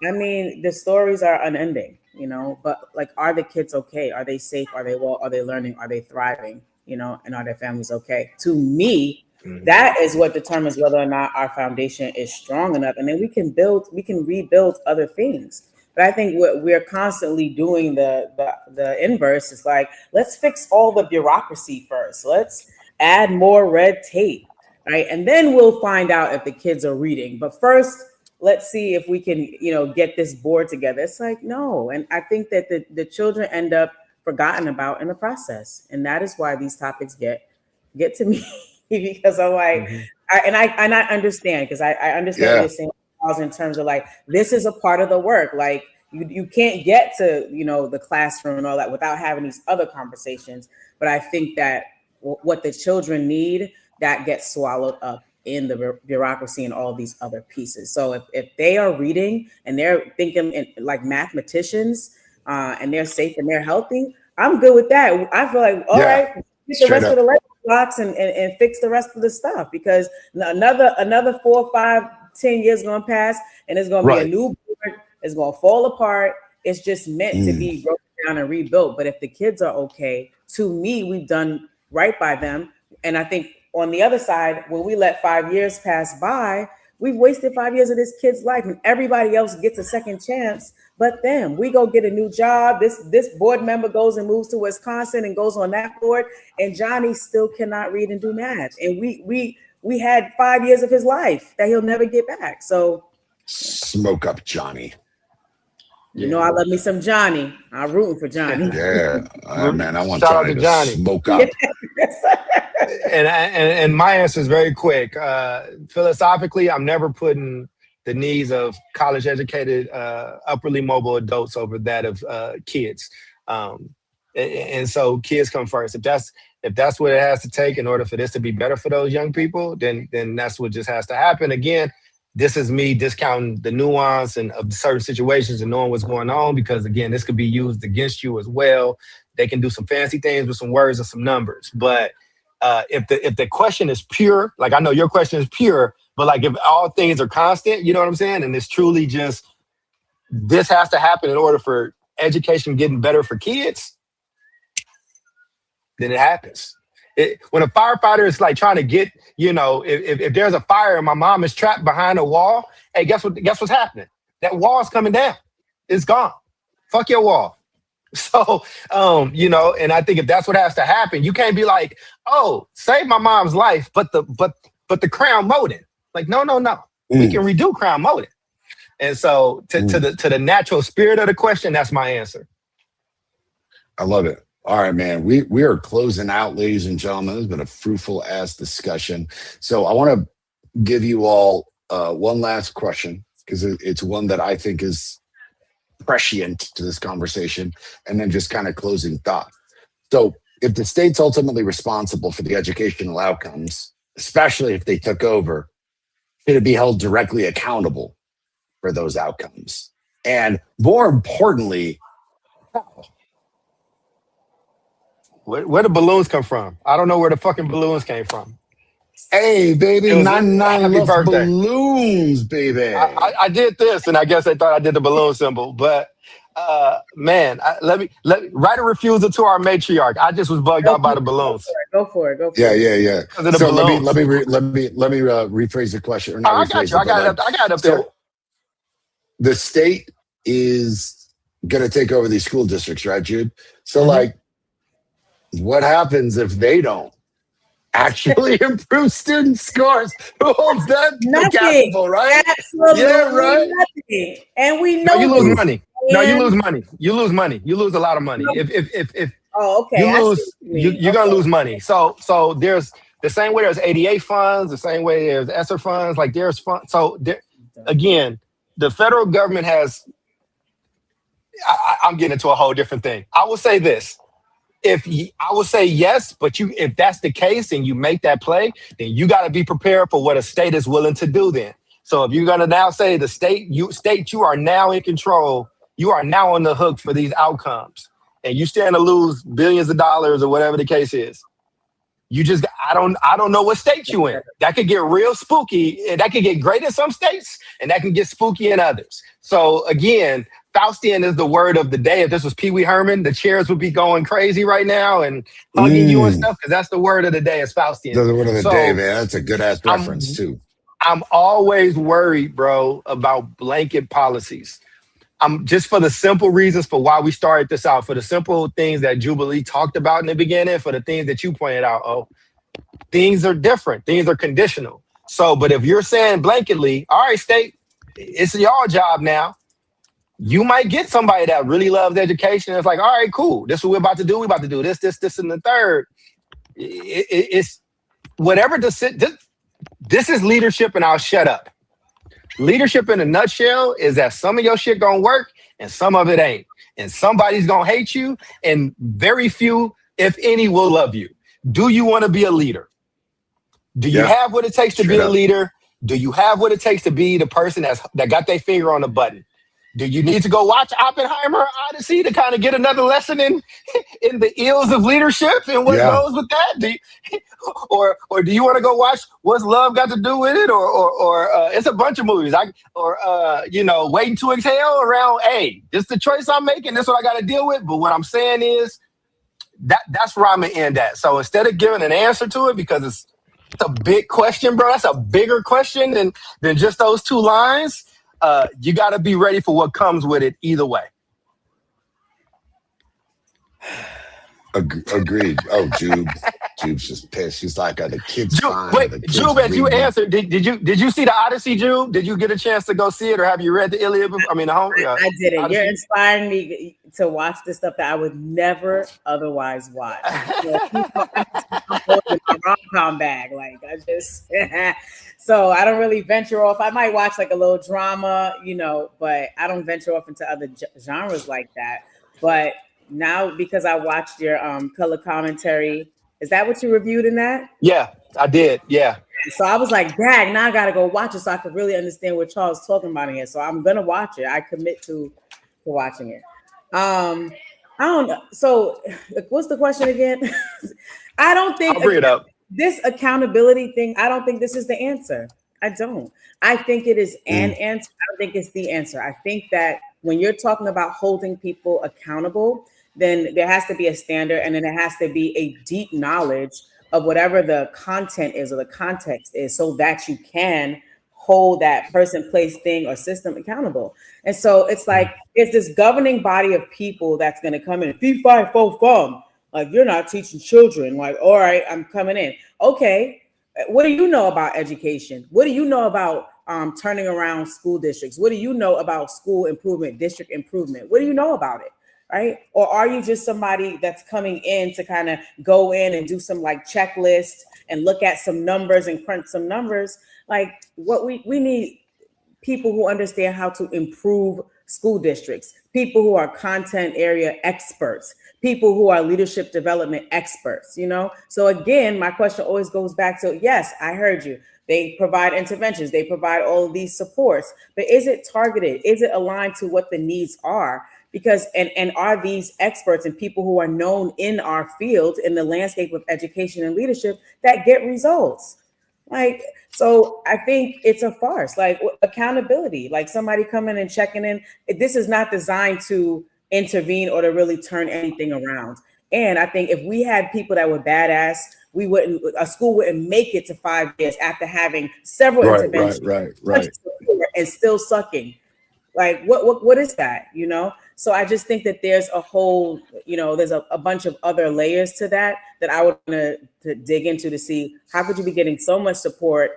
I mean, the stories are unending. you know, but like, are the kids okay? Are they safe? Are they well? Are they learning? Are they thriving? You know, and are their families okay? To me, that is what determines whether or not our foundation is strong enough, and then we can rebuild other things. But I think what we're constantly doing the inverse is like, let's fix all the bureaucracy first. Let's add more red tape, right? And then we'll find out if the kids are reading. But first, let's see if we can, you know, get this board together. It's like, no. And I think that the children end up forgotten about in the process. And that is why these topics get to me because I'm like, I understand, because I understand what you're saying in terms of like, this is a part of the work. Like you can't get to, you know, the classroom and all that without having these other conversations. But I think that what the children need, that gets swallowed up in the bureaucracy and all these other pieces. So if they are reading and they're thinking like mathematicians, and they're safe and they're healthy, I'm good with that. I feel like, all right, get the rest of the Lego blocks and fix the rest of the stuff, because another 4, 5, 10 years going to pass and it's going to be a new board. It's going to fall apart. It's just meant to be broken down and rebuilt. But if the kids are okay, to me, we've done right by them. And I think on the other side, when we let 5 years pass by, we've wasted 5 years of this kid's life, and everybody else gets a second chance. But then we go get a new job. This board member goes and moves to Wisconsin and goes on that board, and Johnny still cannot read and do math. And we had 5 years of his life that he'll never get back. So smoke up Johnny. You know, I love me some Johnny. I'm rooting for Johnny. Yeah, man, I want Shout Johnny out to to Johnny. smoke up. And my answer is very quick. Philosophically, I'm never putting the needs of college-educated, upperly mobile adults over that of kids. And so kids come first. If that's what it has to take in order for this to be better for those young people, then that's what just has to happen. Again, this is me discounting the nuance and of certain situations and knowing what's going on, because again, this could be used against you as well. They can do some fancy things with some words and some numbers. But if the question is pure, like I know your question is pure, but like if all things are constant, you know what I'm saying? And it's truly just, this has to happen in order for education getting better for kids, then it happens. When a firefighter is like trying to get, you know, if there's a fire and my mom is trapped behind a wall, hey, guess what's happening? That wall's coming down. It's gone. Fuck your wall. So, you know, and I think if that's what has to happen, you can't be like, oh, save my mom's life, but the crown molding. Like, no. We can redo crown molding. And so to the natural spirit of the question, that's my answer. I love it. All right, man. We are closing out, ladies and gentlemen. It's been a fruitful ass discussion. So I want to give you all one last question, because it's one that I think is prescient to this conversation, and then just kind of closing thought. So if the state's ultimately responsible for the educational outcomes, especially if they took over, should it be held directly accountable for those outcomes? And more importantly, how? Where the balloons come from? I don't know where the fucking balloons came from. Hey, baby, 99 happy birthday. balloons, baby. I did this, and I guess they thought I did the balloon symbol. But man, let me write a refusal to our matriarch. I just was bugged out by the balloons. Go for it. Yeah. Because of the So balloons. let me rephrase the question. Or not I got rephrase you. it, I got it up there. So the state is going to take over these school districts, right, Jude? So like, what happens if they don't actually improve student scores? Who holds that accountable, right? Absolutely nothing. And we know you lose money. No, you lose money. You lose money. You lose a lot of money. If you lose, you're gonna lose money. So there's the same way there's ADA funds, the same way there's ESSER funds. Like there's funds. So again, the federal government has. I'm getting into a whole different thing. I will say this. I would say yes, but if that's the case and you make that play, then you got to be prepared for what a state is willing to do then. So if you're going to now say the state, you are now in control, you are now on the hook for these outcomes, and you stand to lose billions of dollars or whatever the case is. I don't know what state you in. That could get real spooky, and that could get great in some states, and that can get spooky in others. So again, Faustian is the word of the day. If this was Pee Wee Herman, the chairs would be going crazy right now and hugging you and stuff, because that's the word of the day is Faustian. The word of the day, So man. That's a good ass reference I'm too. I'm always worried, bro, about blanket policies. I'm just for the simple reasons for why we started this out, for the simple things that Jubilee talked about in the beginning, for the things that you pointed out. Oh, things are different. Things are conditional. So, but if you're saying blanketly, all right, state, it's y'all job now. You might get somebody that really loves education. It's like, all right, cool. This is what we're about to do. We're about to do this, and the third. It's whatever this is leadership, and I'll shut up. Leadership in a nutshell is that some of your shit gonna work and some of it ain't. And somebody's gonna hate you, and very few, if any, will love you. Do you want to be a leader? Do you have what it takes to be a leader? Do you have what it takes to be the person that got their finger on the button? Do you need to go watch Oppenheimer Odyssey to kind of get another lesson in the ills of leadership and what goes with that? Or do you want to go watch What's Love Got to Do with It? Or it's a bunch of movies. Waiting to Exhale around, hey, this is the choice I'm making. This is what I got to deal with. But what I'm saying is that's where I'm going to end at. So instead of giving an answer to it, because it's a big question, bro. That's a bigger question than just those two lines. You got to be ready for what comes with it either way. Agreed. Oh, Jube's just pissed. She's like, the kids fine. Wait, Jube, as you answered, did you see the Odyssey, Jube? Did you get a chance to go see it, or have you read the Iliad? I didn't. Odyssey? You're inspiring me to watch the stuff that I would never otherwise watch. I'm holding my rom-com bag, like I just. So I don't really venture off. I might watch like a little drama, but I don't venture off into other genres like that. But now, because I watched your color commentary, is that what you reviewed in that? Yeah, I did. Yeah. So I was like, dang, now I got to go watch it so I could really understand what Charles is talking about in here. So I'm going to watch it. I commit to watching it. I don't know. So what's the question again? I don't think I'll bring it up. This accountability thing, I don't think this is the answer. I don't. I think it is an answer. I don't think it's the answer. I think that when you're talking about holding people accountable, then there has to be a standard, and then there has to be a deep knowledge of whatever the content is or the context is, so that you can hold that person, place, thing, or system accountable. And so it's like, it's this governing body of people that's going to come in, fee, fi, fo, fum. Like, you're not teaching children. Like, all right, I'm coming in. Okay, what do you know about education? What do you know about turning around school districts? What do you know about school improvement, district improvement? What do you know about it? Right? Or are you just somebody that's coming in to kind of go in and do some like checklist and look at some numbers and crunch some numbers? Like, what we need people who understand how to improve school districts, people who are content area experts, people who are leadership development experts, So again, my question always goes back to, yes, I heard you. They provide interventions, they provide all of these supports, but is it targeted? Is it aligned to what the needs are? Because, and are these experts and people who are known in our field, in the landscape of education and leadership, that get results? Like, so I think it's a farce, like accountability, like somebody coming and checking in. This is not designed to intervene or to really turn anything around. And I think if we had people that were badass, a school wouldn't make it to 5 years after having several interventions. Right. And still sucking. Like, what is that, So I just think that there's a whole, there's a bunch of other layers to that I would want to dig into to see how could you be getting so much support,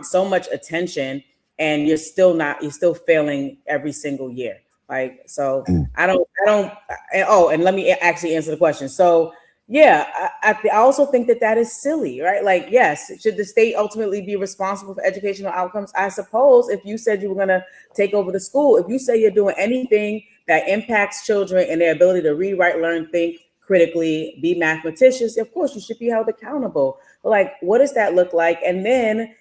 so much attention, and you're still failing every single year. Like, so I don't, and let me actually answer the question. So yeah, I also think that is silly, right? Like, yes, should the state ultimately be responsible for educational outcomes? I suppose if you said you were going to take over the school, if you say you're doing anything that impacts children and their ability to read, write, learn, think critically, be mathematicians, of course you should be held accountable. But like, what does that look like? And then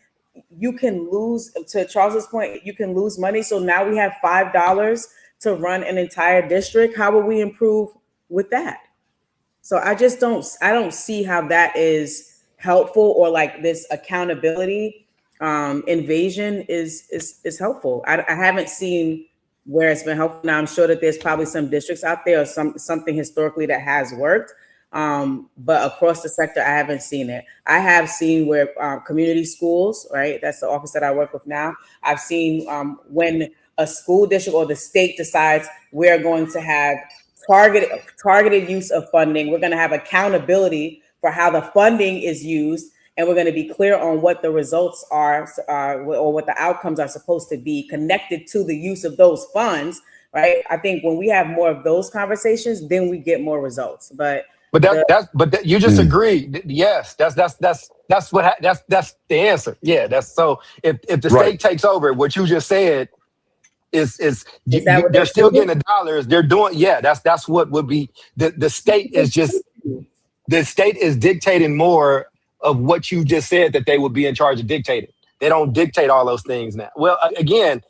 you can lose, to Charles's point, you can lose money. So now we have $5 to run an entire district. How will we improve with that? So I don't see how that is helpful, or like this accountability invasion is helpful. I haven't seen where it's been helpful. Now I'm sure that there's probably some districts out there or something historically that has worked. But across the sector, I haven't seen it. I have seen where community schools, right? That's the office that I work with now. I've seen when a school district or the state decides we're going to have targeted use of funding. We're going to have accountability for how the funding is used, and we're going to be clear on what the results are or what the outcomes are supposed to be connected to the use of those funds, right? I think when we have more of those conversations, then we get more results. But you just agreed. Yes, that's the answer. Yeah, that's so. If the state takes over, what you just said is that what they're still getting the dollars. They're doing. Yeah, that's what would be. The state is just, the state is dictating more of what you just said that they would be in charge of dictating. They don't dictate all those things now. Well, again,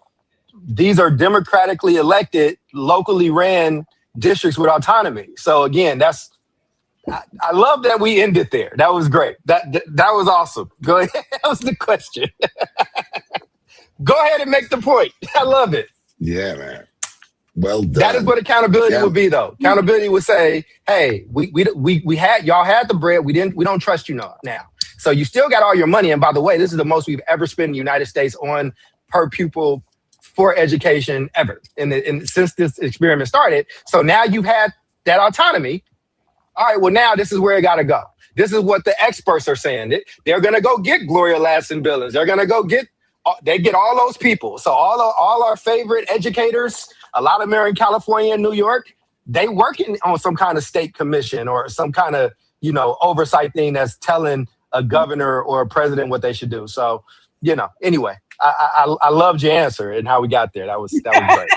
these are democratically elected, locally ran districts with autonomy. So again, I love that we ended there. That was great. That was awesome. Go ahead. That was the question. Go ahead and make the point. I love it. Yeah, man. Well done. That is what accountability would be, though. Accountability would say, "Hey, y'all had the bread. We don't trust you now. So you still got all your money. And by the way, this is the most we've ever spent in the United States on per pupil for education ever, since this experiment started. So now you've had that autonomy. All right. Well, now this is where it got to go. This is what the experts are saying. They're going to go get Gloria Ladson-Billings. They're going to go get. They get all those people. So all our favorite educators, a lot of them are in California and New York. They working on some kind of state commission or some kind of, oversight thing that's telling a governor or a president what they should do. So, anyway, I loved your answer and how we got there. That was great.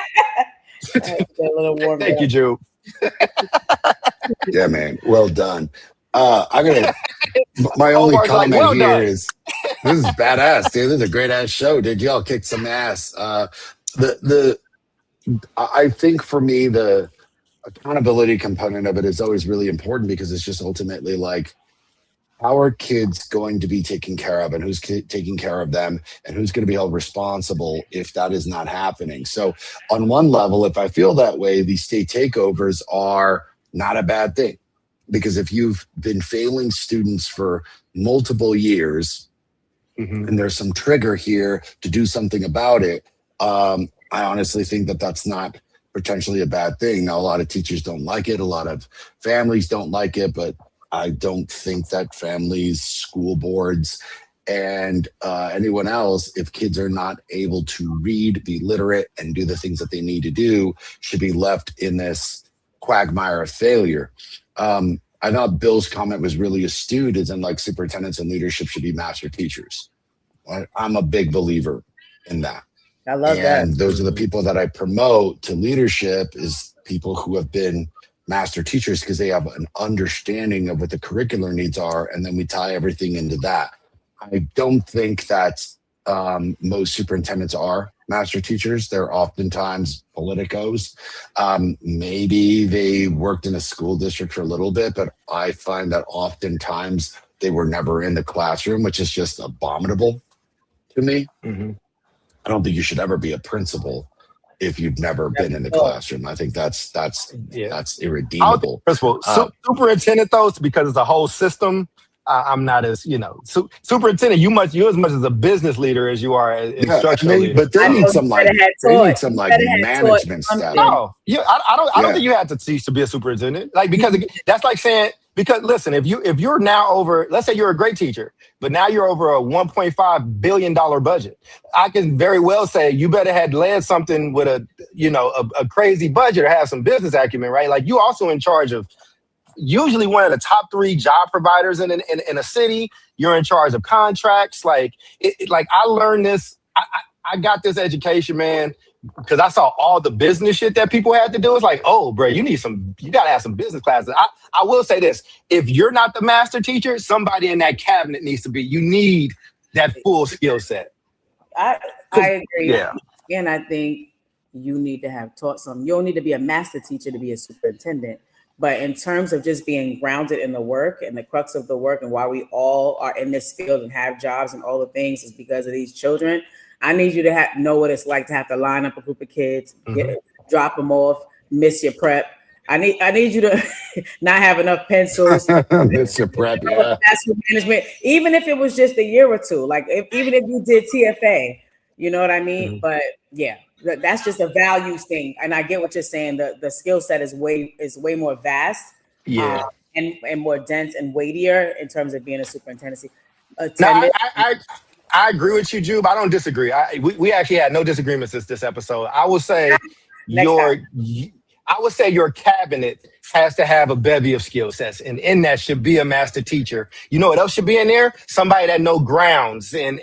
Thank you, Jude. Yeah, man. Well done. My only comment here is this is badass, dude. This is a great ass show, dude. Y'all kicked some ass. I think for me, the accountability component of it is always really important because it's just ultimately like, how are kids going to be taken care of and who's taking care of them and who's going to be held responsible if that is not happening? So on one level, if I feel that way, these state takeovers are not a bad thing. Because if you've been failing students for multiple years and there's some trigger here to do something about it, I honestly think that that's not potentially a bad thing. Now, a lot of teachers don't like it. A lot of families don't like it, but I don't think that families, school boards, and anyone else, if kids are not able to read, be literate, and do the things that they need to do, should be left in this quagmire of failure. I thought Bill's comment was really astute, as in like superintendents and leadership should be master teachers. I'm a big believer in that. I love that. And those are the people that I promote to leadership, is people who have been master teachers because they have an understanding of what the curricular needs are. And then we tie everything into that. I don't think that most superintendents are master teachers. They're oftentimes politicos. Maybe they worked in a school district for a little bit, but I find that oftentimes they were never in the classroom, which is just abominable to me. I don't think you should ever be a principal if you've never been in the classroom. I think that's irredeemable. Principal, superintendent, though, because it's a whole system. I'm not as, superintendent. You as much as a business leader as you are as instructional leader. But they need some management stuff. No, I don't think you have to teach to be a superintendent. Because that's like saying, because listen, if you're now over, let's say you're a great teacher, but now you're over a $1.5 billion budget. I can very well say you better had led something with a crazy budget or have some business acumen, right? Like you also in charge of usually one of the top 3 job providers in a city. You're in charge of contracts. Like I learned this. I got this education, man, because I saw all the business shit that people had to do. It's like, oh, bro, you got to have some business classes. I will say this. If you're not the master teacher, somebody in that cabinet needs to be. You need that full skill set. I agree. Yeah. And I think you need to have taught some. You don't need to be a master teacher to be a superintendent. But in terms of just being grounded in the work and the crux of the work and why we all are in this field and have jobs and all the things is because of these children. I need you to know what it's like to have to line up a group of kids, drop them off, miss your prep. I need you to not have enough pencils. Miss your prep, yeah. Classroom management, even if it was just a year or two, like even if you did TFA, you know what I mean? But yeah, that's just a values thing. And I get what you're saying. The skill set is way more vast, and more dense and weightier in terms of being a superintendency. No, I agree with you, Jube. I don't disagree. We actually had no disagreements this episode. I would say your cabinet has to have a bevy of skill sets, and in that should be a master teacher. You know what else should be in there? Somebody that know grounds and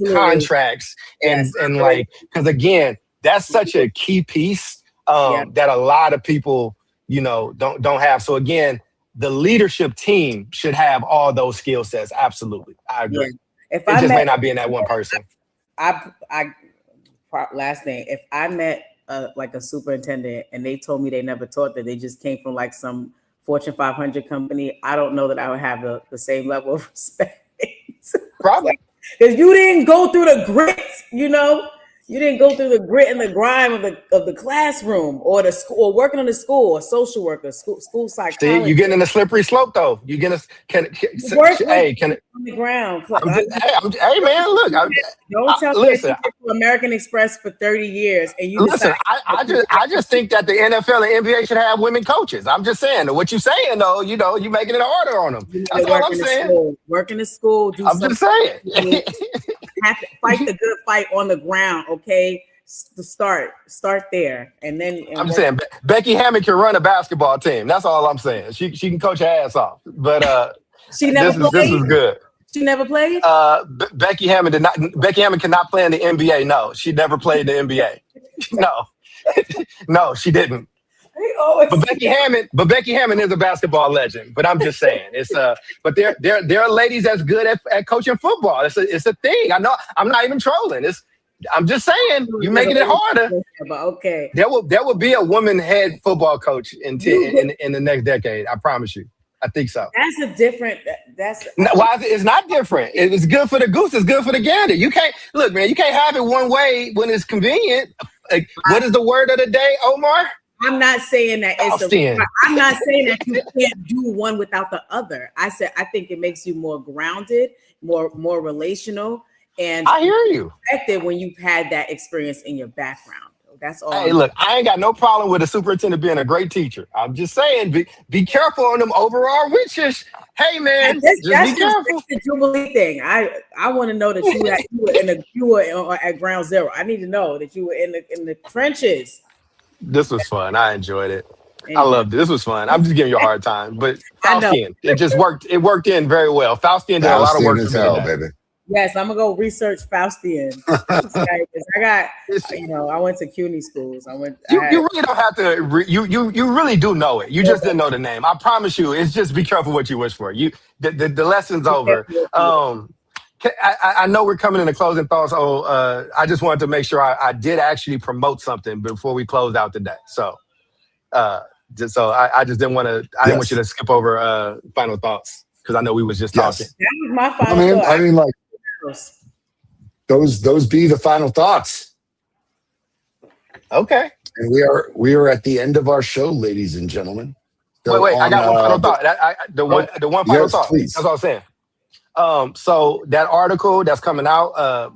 contracts and like, because again, that's such a key piece that a lot of people, don't have. So again, the leadership team should have all those skill sets. Absolutely, I agree. It just may not be in that one person. Last thing, if I met like a superintendent and they told me they never taught, that they just came from like some Fortune 500 company, I don't know that I would have the same level of respect. Probably. Because you didn't go through the grit, you didn't go through the grit and the grime of the classroom or the school, or working on the school, or social worker, school psychologist. See, you're getting in a slippery slope though. You're gonna on the ground. Hey man, look. Don't tell me listen. For American Express for 30 years, and you listen. I just think that the NFL and NBA should have women coaches. I'm just saying. What you saying though, you making it harder on them. That's all I'm saying. Work in the school. I'm just saying. Have to fight the good fight on the ground, okay? Start there, and then. I'm saying Becky Hammond can run a basketball team. That's all I'm saying. She can coach her ass off, but she never played. This is good. She never played. Becky Hammond did not. Becky Hammond cannot play in the NBA. No, she never played in the NBA. No, no, she didn't. But Becky Hammond is a basketball legend. But I'm just saying, it's but there are ladies that's good at coaching football. It's a thing. I know. I'm not even trolling. I'm just saying, you're making it harder. Okay. There will be a woman head football coach in the next decade. I promise you. I think so. That's a different. Why it's not different. It's good for the goose. It's good for the gander. You can't look, man. You can't have it one way when it's convenient. Like, what is the word of the day, Omar? I'm not saying that I'm not saying that you can't do one without the other. I think it makes you more grounded, more relational, and I hear you. Effective when you've had that experience in your background. That's all. Hey, look, I ain't got no problem with a superintendent being a great teacher. I'm just saying, be careful on them overall riches. Hey, man, that's be careful. The Jubilee thing. I want to know that you were at ground zero. I need to know that you were in the trenches. This was fun. I enjoyed it. I loved it. This was fun. I'm just giving you a hard time, but Faustian, it just worked. It worked in very well. Faustian did a lot of work for me today. Baby. Yes, I'm gonna go research Faustian. I went to CUNY schools. You really don't have to. You really do know it. You just didn't know the name. I promise you. It's just be careful what you wish for. The lesson's over. I know we're coming into closing thoughts. I just wanted to make sure I did actually promote something before we closed out today. So, I just didn't want to. I didn't want you to skip over final thoughts because I know we was just talking. That was my final thought. I mean, like. Those be the final thoughts. Okay. And we are at the end of our show, ladies and gentlemen. So wait, I got one final thought. The one final thought. Please. That's all I'm saying. So that article that's coming out, I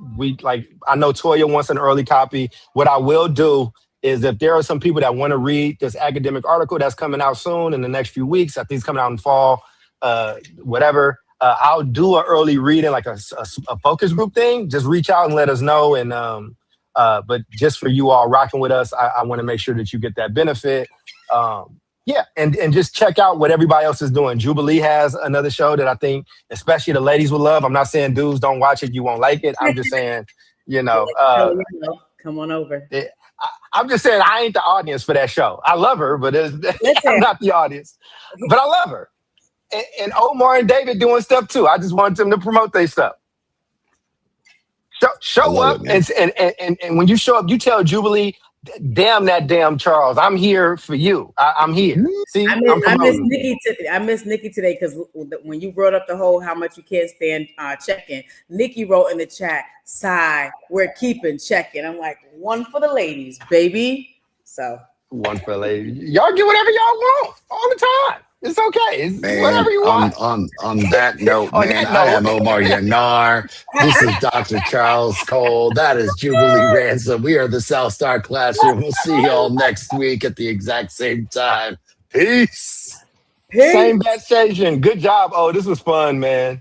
know Toya wants an early copy. What I will do is if there are some people that want to read this academic article that's coming out soon in the next few weeks, I think it's coming out in fall, whatever. I'll do an early reading, like a focus group thing. Just reach out and let us know. And but just for you all rocking with us, I want to make sure that you get that benefit. And just check out what everybody else is doing. Jubilee has another show that I think, especially the ladies will love. I'm not saying dudes don't watch it, you won't like it. I'm just saying, come on over. I'm just saying I ain't the audience for that show. I love her, but I'm not the audience. But I love her. And Omar and David doing stuff too. I just want them to promote their stuff. Show up, and when you show up, you tell Jubilee Damn that damn Charles. I'm here for you. I'm here. See, I'm promoting. I miss Nikki today because when you brought up the whole how much you can't stand checking, Nikki wrote in the chat, "Sigh, we're keeping checking." I'm like, one for the ladies, baby. So one for lady. Y'all get whatever y'all want all the time. It's okay. It's Man, whatever you want. on that note, On man, that I am note. Omar Yanar. This is Dr. Charles Cole. That is Jubilee Ransom. We are the South Star Classroom. We'll see y'all next week at the exact same time. Peace. Peace. Same bad station. Good job. Oh, this was fun, man.